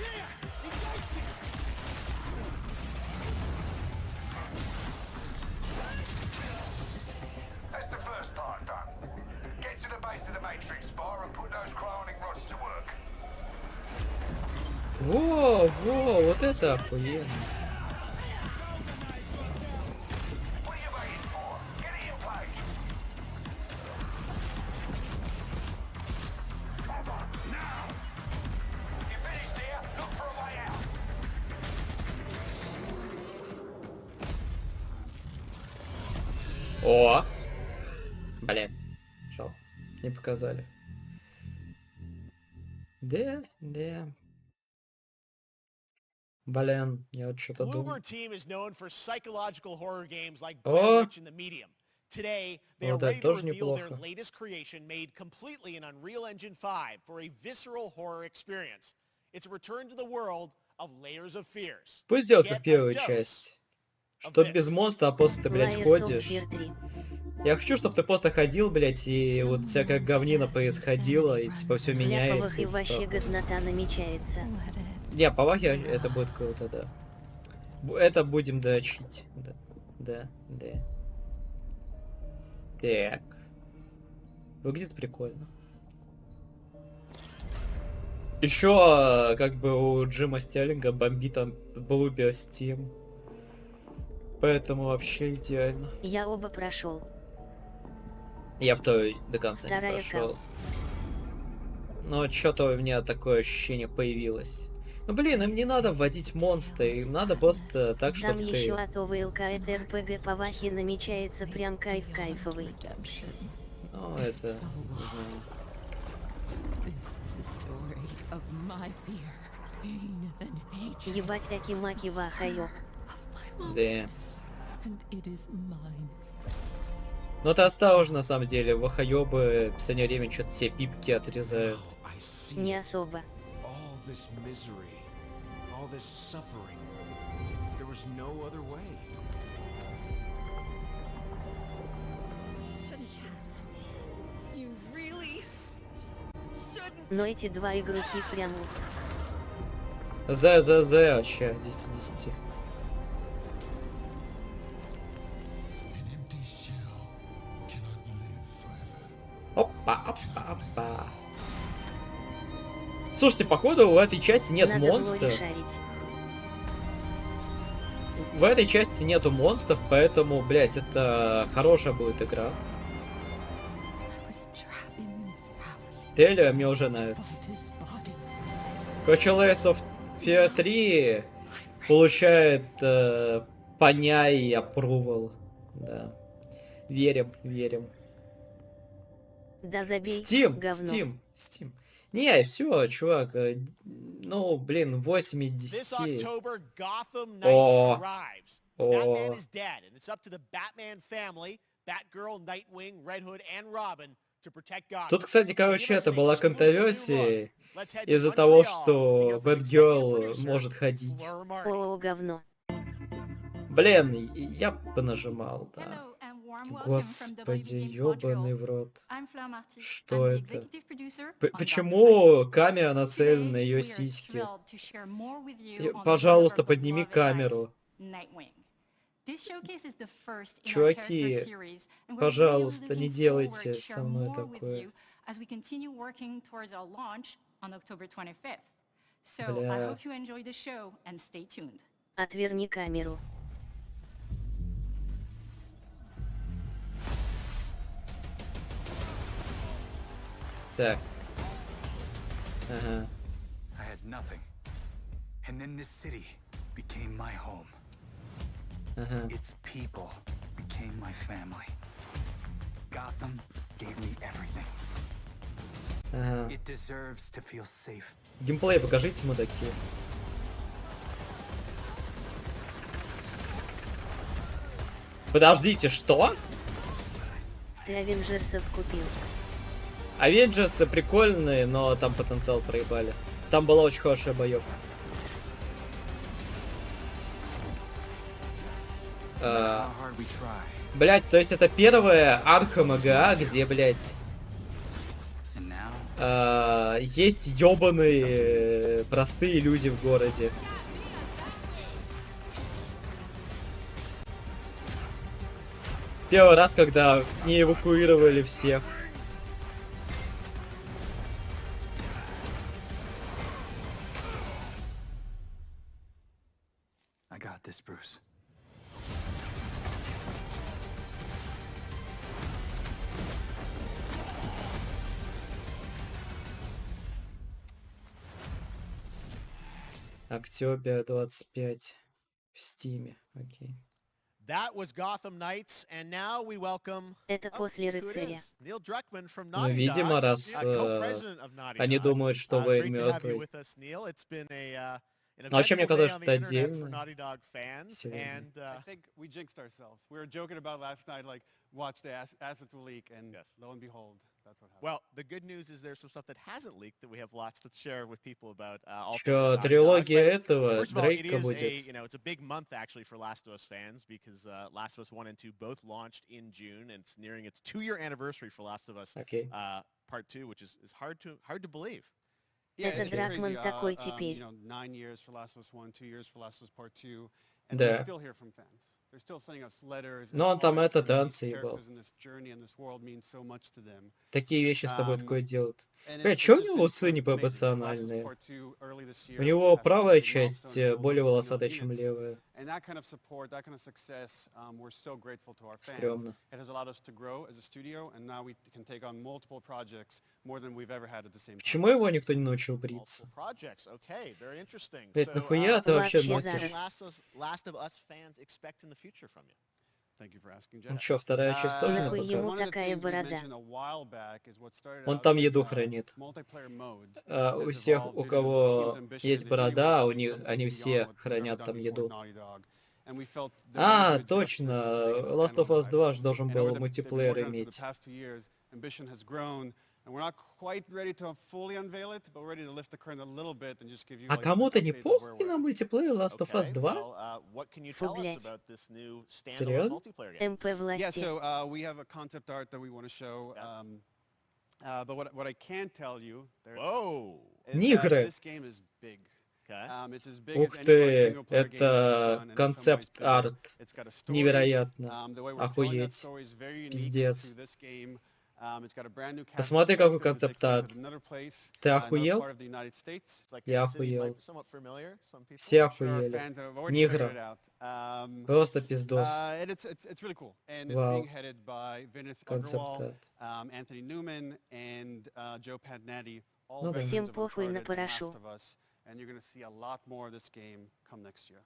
Во, вот это охуенно. О! Блин. Шел. Не показали. Да. Блин, я вот что-то думаю. Bloober Team is known for psychological horror games like О! Blair Witch and the Medium. Today, they are Вот это ready to тоже reveal their неплохо. latest creation made completely in Unreal Engine 5 for a visceral horror experience. It's a return to the world of Layers of Fears. Пусть сделают Get как a первую dose часть. of Что this. без монстра, а после ты, блядь, Layers of ходишь. Fear 3. Я хочу, чтобы ты просто ходил, блядь, и вот всякая говнина происходила, и типа все Ля меняется. Павах и типа. вообще годнота намечается. Не, Павахи это будет круто, да. Это будем дрочить. Да. Так. Выглядит прикольно. Еще как бы у Джима Стерлинга бомбит там Bloober Steam. Поэтому вообще идеально. Я оба прошел. Я второй до конца не Вторая прошел. Но что-то у меня такое ощущение появилось. Ну блин, им не надо вводить монстры, им надо просто так, Там чтобы еще ты... от ОВЛК это РПГ Павахи намечается прям кайфовый. Ну это... Не знаю. Ебать Аки-Маки Вахайо. Да. Ну ты осторожно, на самом деле, вахаёбы в последнее время что-то все пипки отрезают. Не особо. This misery, all this suffering. There was no other way. You really shouldn't. Но эти два игрухи прям... Вообще, 10-10. Опа. Слушайте, походу в этой части нет Надо было монстров. решарить. В этой части нету монстров, поэтому, блять, это хорошая будет игра. Трейлер мне уже нравится. Короче, Layers of Fear 3 получает поня и approval. Да. Верим. Да забей, Steam, говно. Steam. Не, все, чувак. Ну, блин, 8 из 10. This October, Gotham Knights О. arrives. О. Batman is dead, and it's up to the Batman family, Batgirl, Nightwing, Red Hood, and Robin to protect Gotham. Тут, кстати, короче, Give us это an была exclusive new контроверсия look. Let's head to из-за того, Montreal to что hear from Batgirl executive producer может ходить. Laura Marty. О, говно. Блин, я бы нажимал, да. Господи, ёбаный в рот. Что это? Почему камера нацелена на ее сиськи? Пожалуйста, подними камеру. Чуваки, пожалуйста, не делайте со мной такое. Бля. Отверни камеру. Так. Ага. I had nothing. And then this city became my home. Ага. Its people became my family. Gotham gave me everything. Ага. It deserves to feel safe. Геймплей покажите, мудаки. Подождите, что? Ты Авенджерсов купил. Авенджерсы прикольные, но там потенциал проебали. Там была очень хорошая боевка. Блять, то есть это первая арка МГА, где, блять, есть ёбаные простые люди в городе. Первый раз, когда не эвакуировали всех. I got this, Bruce. Октябрь 25 в Стиме. Окей. That was Gotham Knights, and now we welcome. Это после рыцаря. Neil Druckmann from Ну, Naughty видимо, Dog, раз co-president of Naughty они Dog. думают, что Вейн Great to have you мертвый. with us, Neil. It's been an Ну, вообще, мне eventful day казалось, on что the это internet for отдельно. Naughty Dog fans, Сегодня. and I think we jinxed ourselves. We were joking about last night, like, watch the assets will leak, and lo and behold, that's what happened. well, the good news is there's some stuff that hasn't leaked that we have lots to share with people about. All Чё, things Naughty Dog. трилогия But этого first of all, it Дрейка is будет? it's a big month actually for Last of Us fans because Last of Us 1 and 2 both launched in June, and it's nearing its 2-year anniversary for Last of Us Okay. Part 2, which is hard to believe. Yeah, Это it's Дракман crazy. такой теперь. You know, 9 years for Last of Us 1, 2 years for Last of Us Part 2, and Да. we still hear from fans. They're still sending us letters. Ну, он там art, это and these танцы ебал. characters in this journey and this world mean so much to them. Такие вещи с тобой такое делают. And Бля, it's чё у just него been усы не amazing. Last of Us пропорциональные? Part 2 early this year У него has правая been a часть milestone более shoulder, волосатая, you know, чем units. левая. And that kind of support, that kind of success, we're so grateful to our fans. Стрёмно. It has allowed us to grow as a studio, and now we can take on multiple projects, more than we've ever had at the same time. Почему его никто не научил бриться? Projects, okay, very interesting. Блять, нахуя ты вообще носишь? Last of Us fans expect in the future from you? Thank you for asking, Ну Jeff. чё, вторая часть тоже не Нахуй ему пока? такая борода. Он там еду хранит. У всех, у кого есть борода, у них, они все хранят там еду. А, точно, Last of Us 2 же должен был мультиплеер иметь. А кому-то не похуй на мультиплеер Last of Us 2? Фу, блядь. Серьезно? МП Yeah, власти. so we have a concept art that we want to show. But what I can tell you is Нигры. that this game is big. It's as big as Ух any of our ты, single-player games we've это done, and in some ways концепт-арт. bigger. It's got a story. Невероятно. The way we're telling that Охуеть. story is very unique Пиздец. to this game. It's got a brand new cast Посмотри, of какой characters that takes place концепт-арт. at another place, Ты another охуел? part of the United States. Я охуел. Somewhat familiar, some people. Все I'm sure our охуели. fans have already figured it Нигра. out. Просто пиздос. And it's really cool. And it's Вау. being headed by Vinith Agrawal, Концепт-арт. Anthony Newman, and Joe Padnatti. All Ну да. veterans Всем of похуй на Uncharted and парашу. Last of Us. And you're going to see a lot more of this game come next year.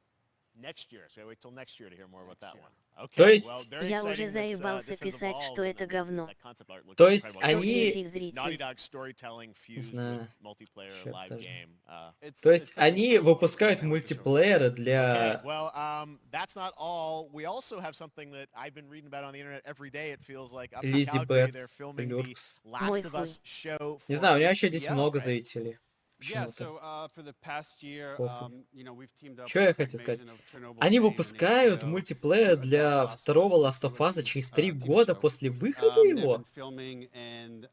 Next year, so wait till next year to hear more about that one. То Okay, есть- well, very Я уже exciting that, заебался this has писать, evolved что and это that говно. concept art looks То есть incredible. они- Этих зрителей. Naughty Dog storytelling fused знаю. with multiplayer Чё live даже. game. То есть они выпускают мультиплееры для... Okay, well, that's not all. We also have something that I've been reading about on the internet every day. It feels like up in Calgary Elizabeth they're filming the Люркс. Last Мой of хуй. Us show. Не for знаю, у меня вообще здесь HBO, много right? зрителей. Yeah, Почему-то. so for the past year, Похуй. you know, we've teamed up Что with я Craig хотел сказать? Mazin of Chernobyl Они fame and выпускают HBO мультиплеер to для adapt второго Last Last of of Us Us into через a 3 TV года show. после выхода They've его. been filming, and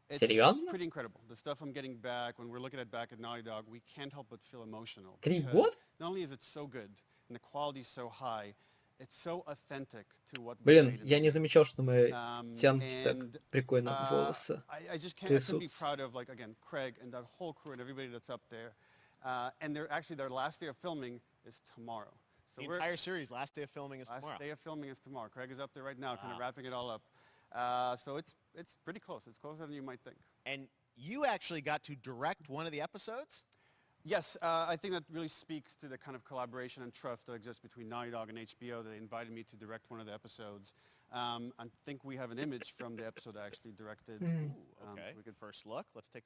it's Серьезно? pretty incredible. The stuff I'm getting back, when we're looking at back at Naughty Dog, we can't help but feel emotional. 3 Because года? not only is it so good, and the quality is so high, it's so authentic to what we've Блин, made in я the не game. замечал, что мои тянки так And прикольно волосы I just can't, I couldn't be трясутся. proud of, like, again, Craig and that whole crew and everybody that's up there. And they're actually, their last day of filming is tomorrow. So The entire series, last day of filming is tomorrow. Last day of filming is tomorrow. Craig is up there right now, kind of Wow. wrapping it all up. So it's pretty close. It's closer than you might think. And you actually got to direct one of the episodes? Yes, I think that really speaks to the kind of collaboration and trust that exists between Naughty Dog and HBO. They invited me to direct one of the episodes. I think we have an image from the episode I actually directed. Ooh, okay. So we could First look. Let's take.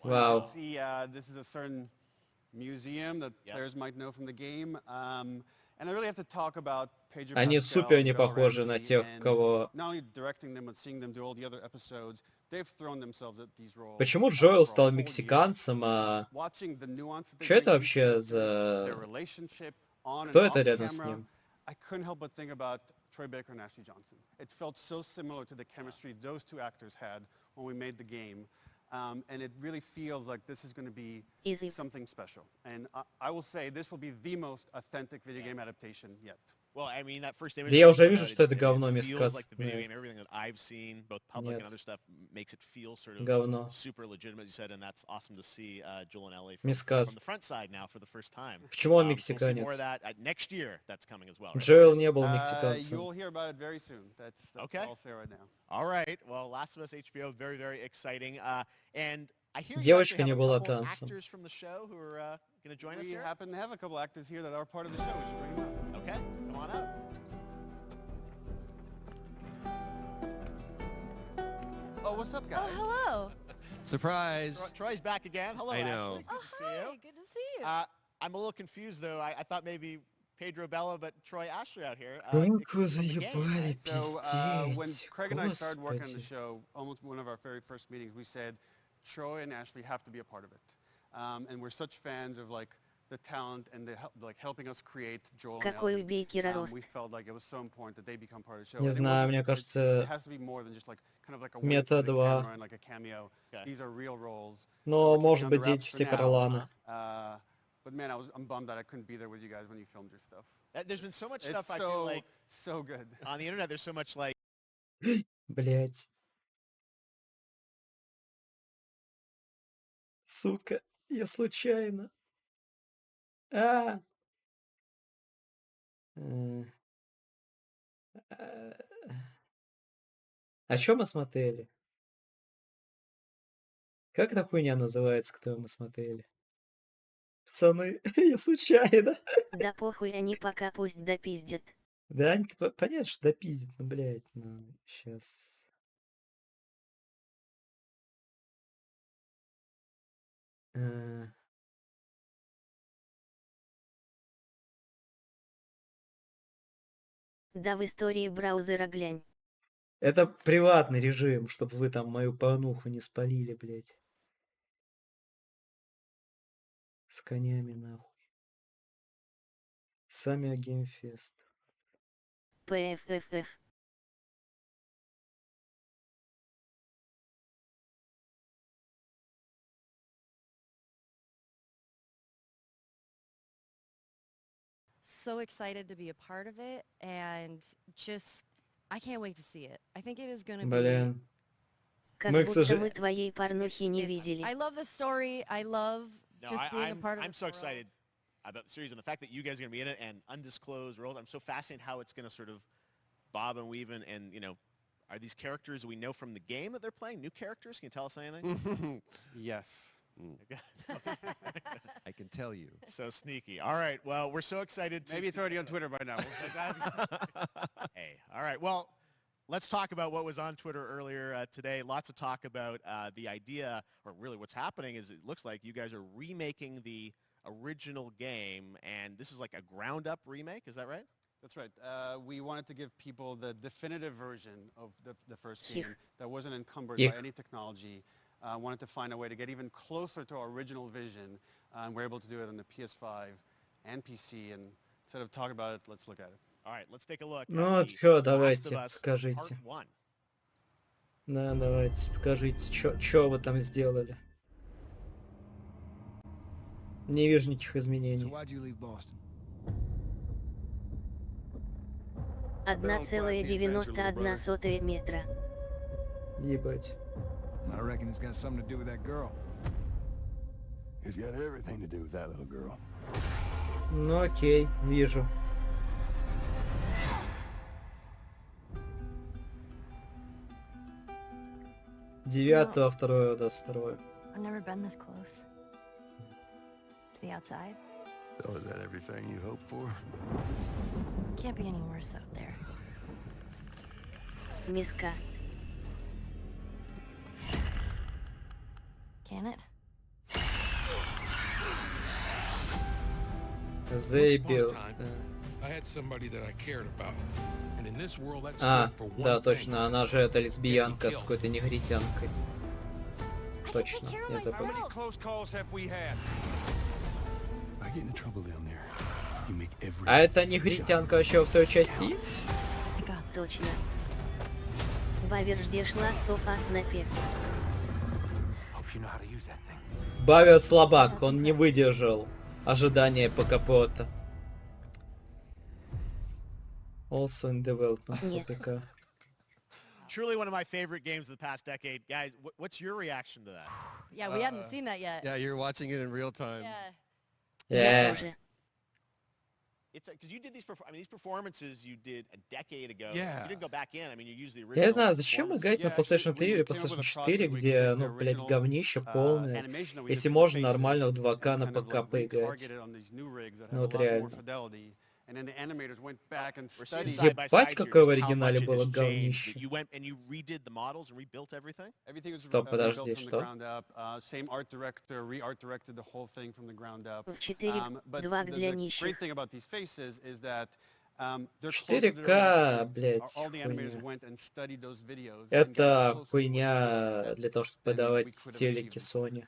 so Wow. you can see this is a certain museum that players might know from the game. And I really have to talk about Pedro Они Pascal супер and не Belle похожи на Ramsey, тех, and кого... not only directing them, but seeing them do all the other episodes, they've thrown themselves at these roles. Почему Джоэл for a стал whole year. мексиканцем, а... Watching the nuance that they Что bring это to these вообще characters, за... their relationship on Кто and это off рядом с camera, ним? I couldn't help but think about Troy Baker and Ashley Johnson. It felt so similar to the chemistry those two actors had when we made the game. And it really feels like this is going to be something special. And I will say this will be the most authentic video game adaptation yet. Well, I mean, that first image. Да я уже put вижу, out, что это it говно feels like the video мексиканское. game. Everything that I've seen, both public Нет. and other stuff, makes it feel sort of Говно. super legitimate, you said, and that's awesome to see Joel and Ellie from Мискаст. the front side now for the first time. Почему он So we'll see more мексиканец? of that next year. That's coming as well. Right? Джоэл не был мексиканцем. You'll hear about it very soon. That's Okay. all I'll say right now. All right. Well, Last of Us HBO, very, very exciting. And I hear you Девочка actually не have a была couple танцем. actors from the show who are going to join us We here. happen to have a couple actors here that are part of the show. We should bring them up. Okay, come on up. Oh, what's up, guys? Oh, hello. Surprise. Troy's back again. Hello, I know. Ashley. Good to see you. Good to see you. I'm a little confused, though. I thought maybe Pedro Bella, but Troy Ashley out here. Как exclusive from the game, заебали, right? So when пиздец. Craig and I started working on the Господи. show, almost one of our very first meetings, we said Troy and Ashley have to be a part of it. And we're such fans of like the talent and the like helping us create Joel and Какой у Ellie. Бейкера рост? We felt like it was so important that they become part of the show. Не And it знаю, wasn't- мне it кажется, has to be more than just like kind of like a wink Мета to the 2. camera and like a cameo. These are real roles. Но, We're keeping может on the быть, wraps эти for все now. Карланы. But man, I'm bummed that I couldn't be there with you guys when you filmed your stuff. There's been so much It's stuff I so, feel like so good. on the internet. There's so much like Блять. Сука, я случайно. А. А что мы смотрели? Как эта хуйня называется, которую мы смотрели? Пацаны, я случайно. Да похуй, они пока пусть допиздят. Да, понятно, что допиздит, ну, блядь, ну, сейчас. Да в истории браузера глянь. Это приватный режим, чтобы вы там мою порнуху не спалили, блядь. С конями, нахуй. Сами Геймфест. ПФФФ. So excited to be a part of it, and just I can't wait to see it. I think it is going to be. Блин. Как Мы, к будто сожалению... мы твоей порнухи не видели. I love the story. I love just being a part of I'm this so world. excited about the series and the fact that you guys are going to be in it and undisclosed roles. I'm so fascinated how it's going to sort of bob and weave and you know, are these characters we know from the game that they're playing? New characters? Can you tell us anything? Yes. I can tell you. So sneaky. All right. Well, we're so excited. Maybe it's already on Twitter by now. Hey. All right. Well, let's talk about what was on Twitter earlier today. Lots of talk about the idea, or really what's happening is it looks like you guys are remaking the original game, and this is like a ground-up remake. Is that right? That's right. We wanted to give people the definitive version of the first game that wasn't encumbered by any technology. wanted to find a way to get even closer to our original vision. And we're able to do it on the PS5 and PC. And instead of talking about it, let's look at it. All right, let's take a look. Ну чё, давайте, покажите. Да, давайте, покажите, чё вы там сделали. Не вижу никаких изменений. 1,91 метра. Ебать. I reckon it's got something to do with that girl. It's got everything to do with that little girl. Ну окей, вижу. Девятого, второе, 22. I've never been this close. It's the outside. So is that everything you hoped for? Can't be any worse out there. Мискаст. Can it? Заебил. А, да, точно, она же это лесбиянка с какой-то негритянкой. Точно, я забыл. А эта негритянка вообще во второй части есть? Точно. Бавер, ждешь Last of Us на пек. Бавер слабак, он не выдержал ожидания по капота. Also in development. Нет. Truly one of my favorite games of the past decade. Guys, what's your reaction to that? Yeah, we hadn't seen that yet. Yeah, you're watching it in real time. Yeah. It's because you did these. I mean, these performances you did a decade ago. Yeah. You didn't go back in. I mean, you used the original. Я не знаю, зачем играть на PlayStation 3 или PlayStation 4, где, ну, блять, говнище полное, если можно нормально в 2К на ПК поиграть. Ну вот реально. Ебать, какое в оригинале было говнище. Стоп, подожди, что? В 4.2 для нищих. 4К, блять, хуйня. Это хуйня для того, чтобы подавать телеки Sony.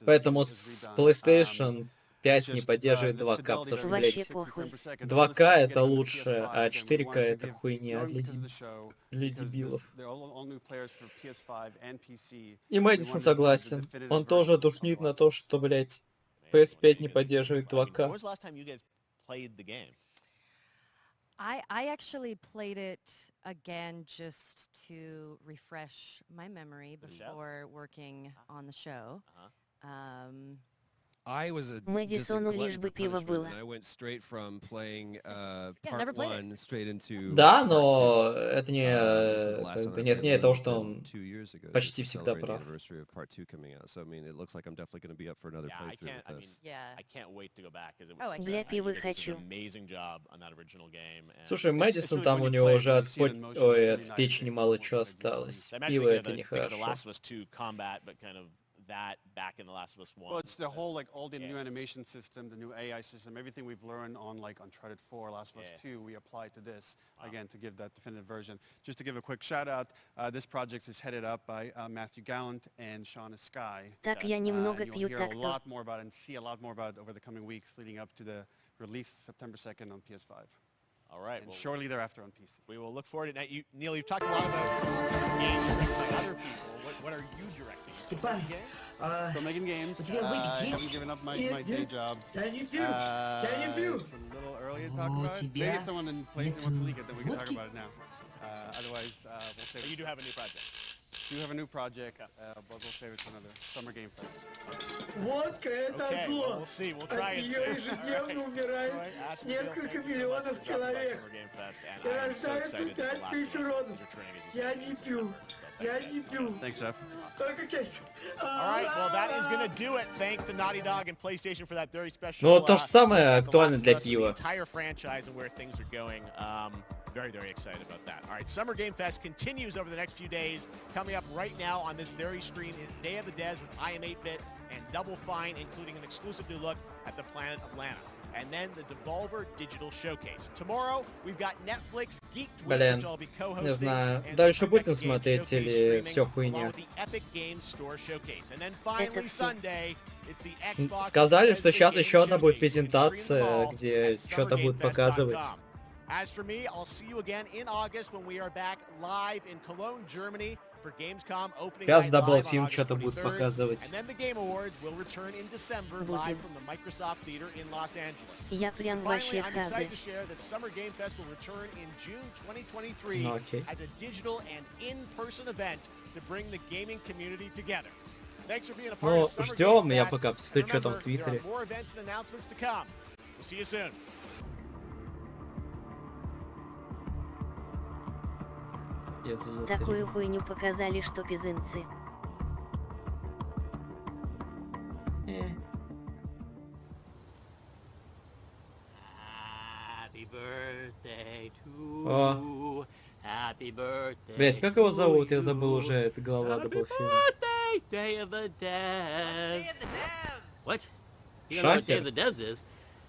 Поэтому PlayStation 5 не поддерживает 2К, потому что, блядь, 2К это лучше, а 4К это хуйня для дебилов. И Мэдисон согласен. Он тоже душнит на то, что, блядь, PS5 не поддерживает 2К. I actually played it again just to refresh my memory before working on the show. I was a Мэдисону лишь бы пиво было. I went straight from playing part 1 straight into. Да, но это не отменяет того, что он почти всегда прав. Бля, пиво хочу. Слушай, Мэдисон там у него уже от печени мало чего осталось. Пиво это нехорошо. That back in The Last of Us 1. Well, it's the whole, like, all the new animation system, the new AI system, everything we've learned on, like, Uncharted 4, Last of Us 2, we apply to this, again, to give that definitive version. Just to give a quick shout out, this project is headed up by Matthew Gallant and Shauna Sky. Так я немного пью так-то. You'll hear a lot more about it and see a lot more about it over the coming weeks leading up to the release September 2nd on PS5. All right. And shortly thereafter on PC. We will look forward to it. Neil, you've talked a lot about games directed by other people. What are you directing? Степан, still making games. У тебя выпить haven't given up my day job. Я не пью. Я не пью. It's a little early to talk about it. Maybe if someone in PlayStation wants to leak it, then we can talk about it now. Otherwise, we'll save it. But you do have a new project. Do have a new project, but we'll save it for another Summer Game Fest. Водка это зло. We'll see. We'll try От and нее ежедневно умирает несколько миллионов человек. И рождается 5000 уродов. Я не пью. Я не пью. Thanks, Jeff. Только кетчуп. All right, well, that is going to do it. Thanks to Naughty Dog and PlayStation for that very special. Ну, то же самое актуально для пива. Entire franchise and where things are going. Very, very excited about that. All right, Summer Game Fest continues over the next few days. Coming up right now on this very stream is Day of the Des with I Am 8-Bit and Double Fine, including an exclusive new look at the planet of Lana. and then the Devolver Digital Showcase. Tomorrow, we've got Netflix Geek Week, Блин, which I'll be не co-hosting, знаю. and Дальше Epic будем Games смотреть Showcase или streaming, все along хуйня? with the Epic Games Store Showcase. And then finally все. Sunday, it's the Xbox Сказали, and что Bethesda сейчас Game еще одна будет Showcase. You can stream them презентация, all где at что-то будут показывать. summergamefest.com. As for me, I'll see you again in August when we are back live in Cologne, Germany for Gamescom opening Сейчас night Double live on Film August что-то будет 23rd. показывать. And then the Game Awards will return in December live from the Microsoft Theater in Los Angeles. Я прям Finally, вообще I'm хазы. excited to share that Summer Game Fest will return in June 2023 Ну, окей. as a digital and in-person event to bring the gaming community together. Thanks for being a part Ну, of Summer ждем, Game я Fest. пока And посмотрю, что там в remember, there are Твиттере. more events and announcements to come. We'll see you soon. Такую хуйню показали, что пизынцы. Happy birthday to О. you. Happy birthday. Блять, как его зовут? Я to забыл you. уже, это глава Happy Double Film. birthday, Day of the Devs. What? You don't know what Day of the Devs is?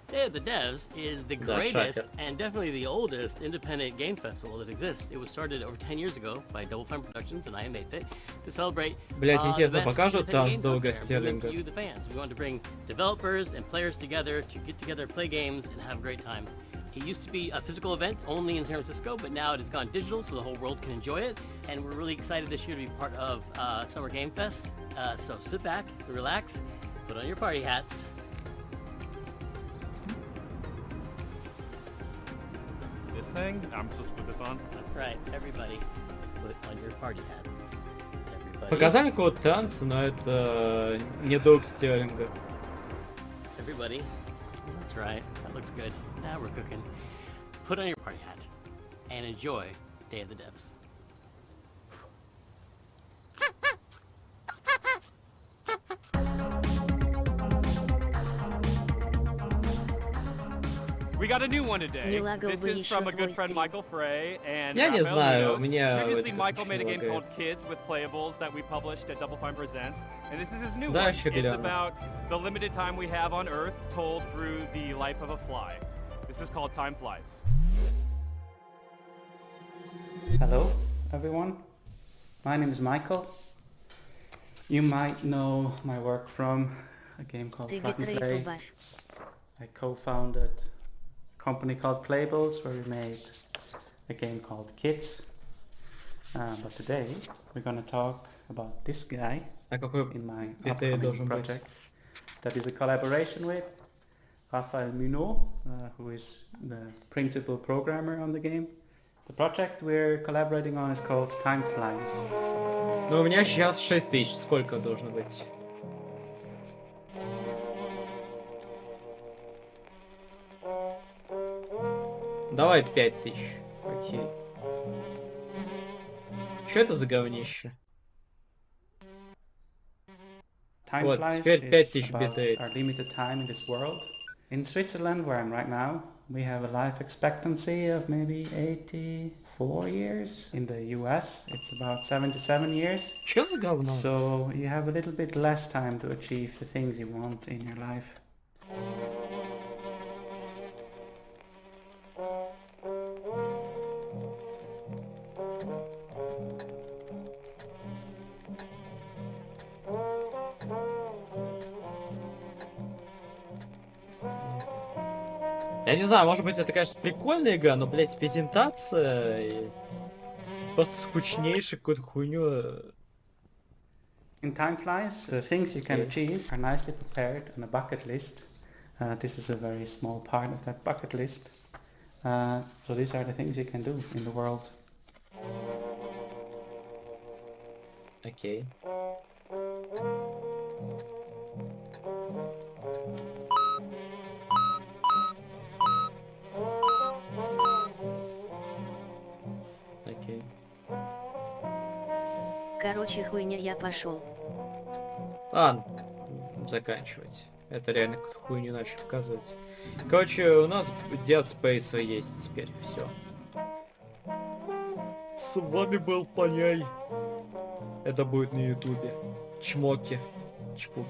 Day of the Devs is the Да, greatest Шафер. and definitely the oldest independent games festival that exists. It was started over 10 years ago by Double Fine Productions and I Am 8-Bit to celebrate Блять, the интересно, best покажут independent Танц games out there and bring them Долгостеллинга? to you, the fans. We want to bring developers and players together to get together, play games, and have a great time. It used to be a physical event only in San Francisco, but now it has gone digital so the whole world can enjoy it. And we're really excited this year to be part of Summer Game Fest. So sit back, relax, put on your party hats. This thing? I'm supposed to put this on? That's right, everybody, put on your party hats. Everybody. Показали какого-то танца, но это не Долгостеллинга. Everybody. That's right. That looks good. Now we're cooking. Put on your party hat and enjoy Day of the Devs. We got a new one today. Не лагал This бы is еще from a твой good friend стрим. Michael Frey and Я не Raphael знаю, Munoz. у меня Previously, вот Michael очень made a game лагает. called Kids with Playables that we published at Double Fine Presents, and this is his new Да, one. еще It's гляну. about the limited time we have on Earth told through the life of a fly. This is called Time Flies. Hello, everyone. My name is Michael. You might know my work from a game called Ты Plug and битрейт Play. убавь. I co-founded a company called Playables where we made a game called Kids. But today we're going to talk about this guy in my битрейт upcoming должен быть? project. That is a collaboration with Raphael Munoz, who is the principal programmer on the game. The project we're collaborating on is called Time Flies. Ну, у меня сейчас 6000. Сколько должно быть? Давай 5000. Окей. Что это за говнище? Time Вот, Flies теперь is 5000 about битрейт. our limited time in this world. In Switzerland, where I'm right now, we have a life expectancy of maybe 84 years. In the US, it's about 77 years. Что за говно? So you have a little bit less time to achieve the things you want in your life. Я не знаю, может быть это, конечно, прикольная игра, но, блядь, презентация и просто скучнейшая какую-то хуйню. In Time Flies, the things you can achieve are nicely prepared on a bucket list. This is a very small part of that bucket list. So these are the things you can do in the world. Окей. Окей. Короче, хуйня, я пошел. Ладно, заканчивать. Это реально какую-то хуйню начали показывать. Короче, у нас Dead Space есть теперь. Все. С вами был Паняй. Это будет на ютубе. Чмоки. Чпуки.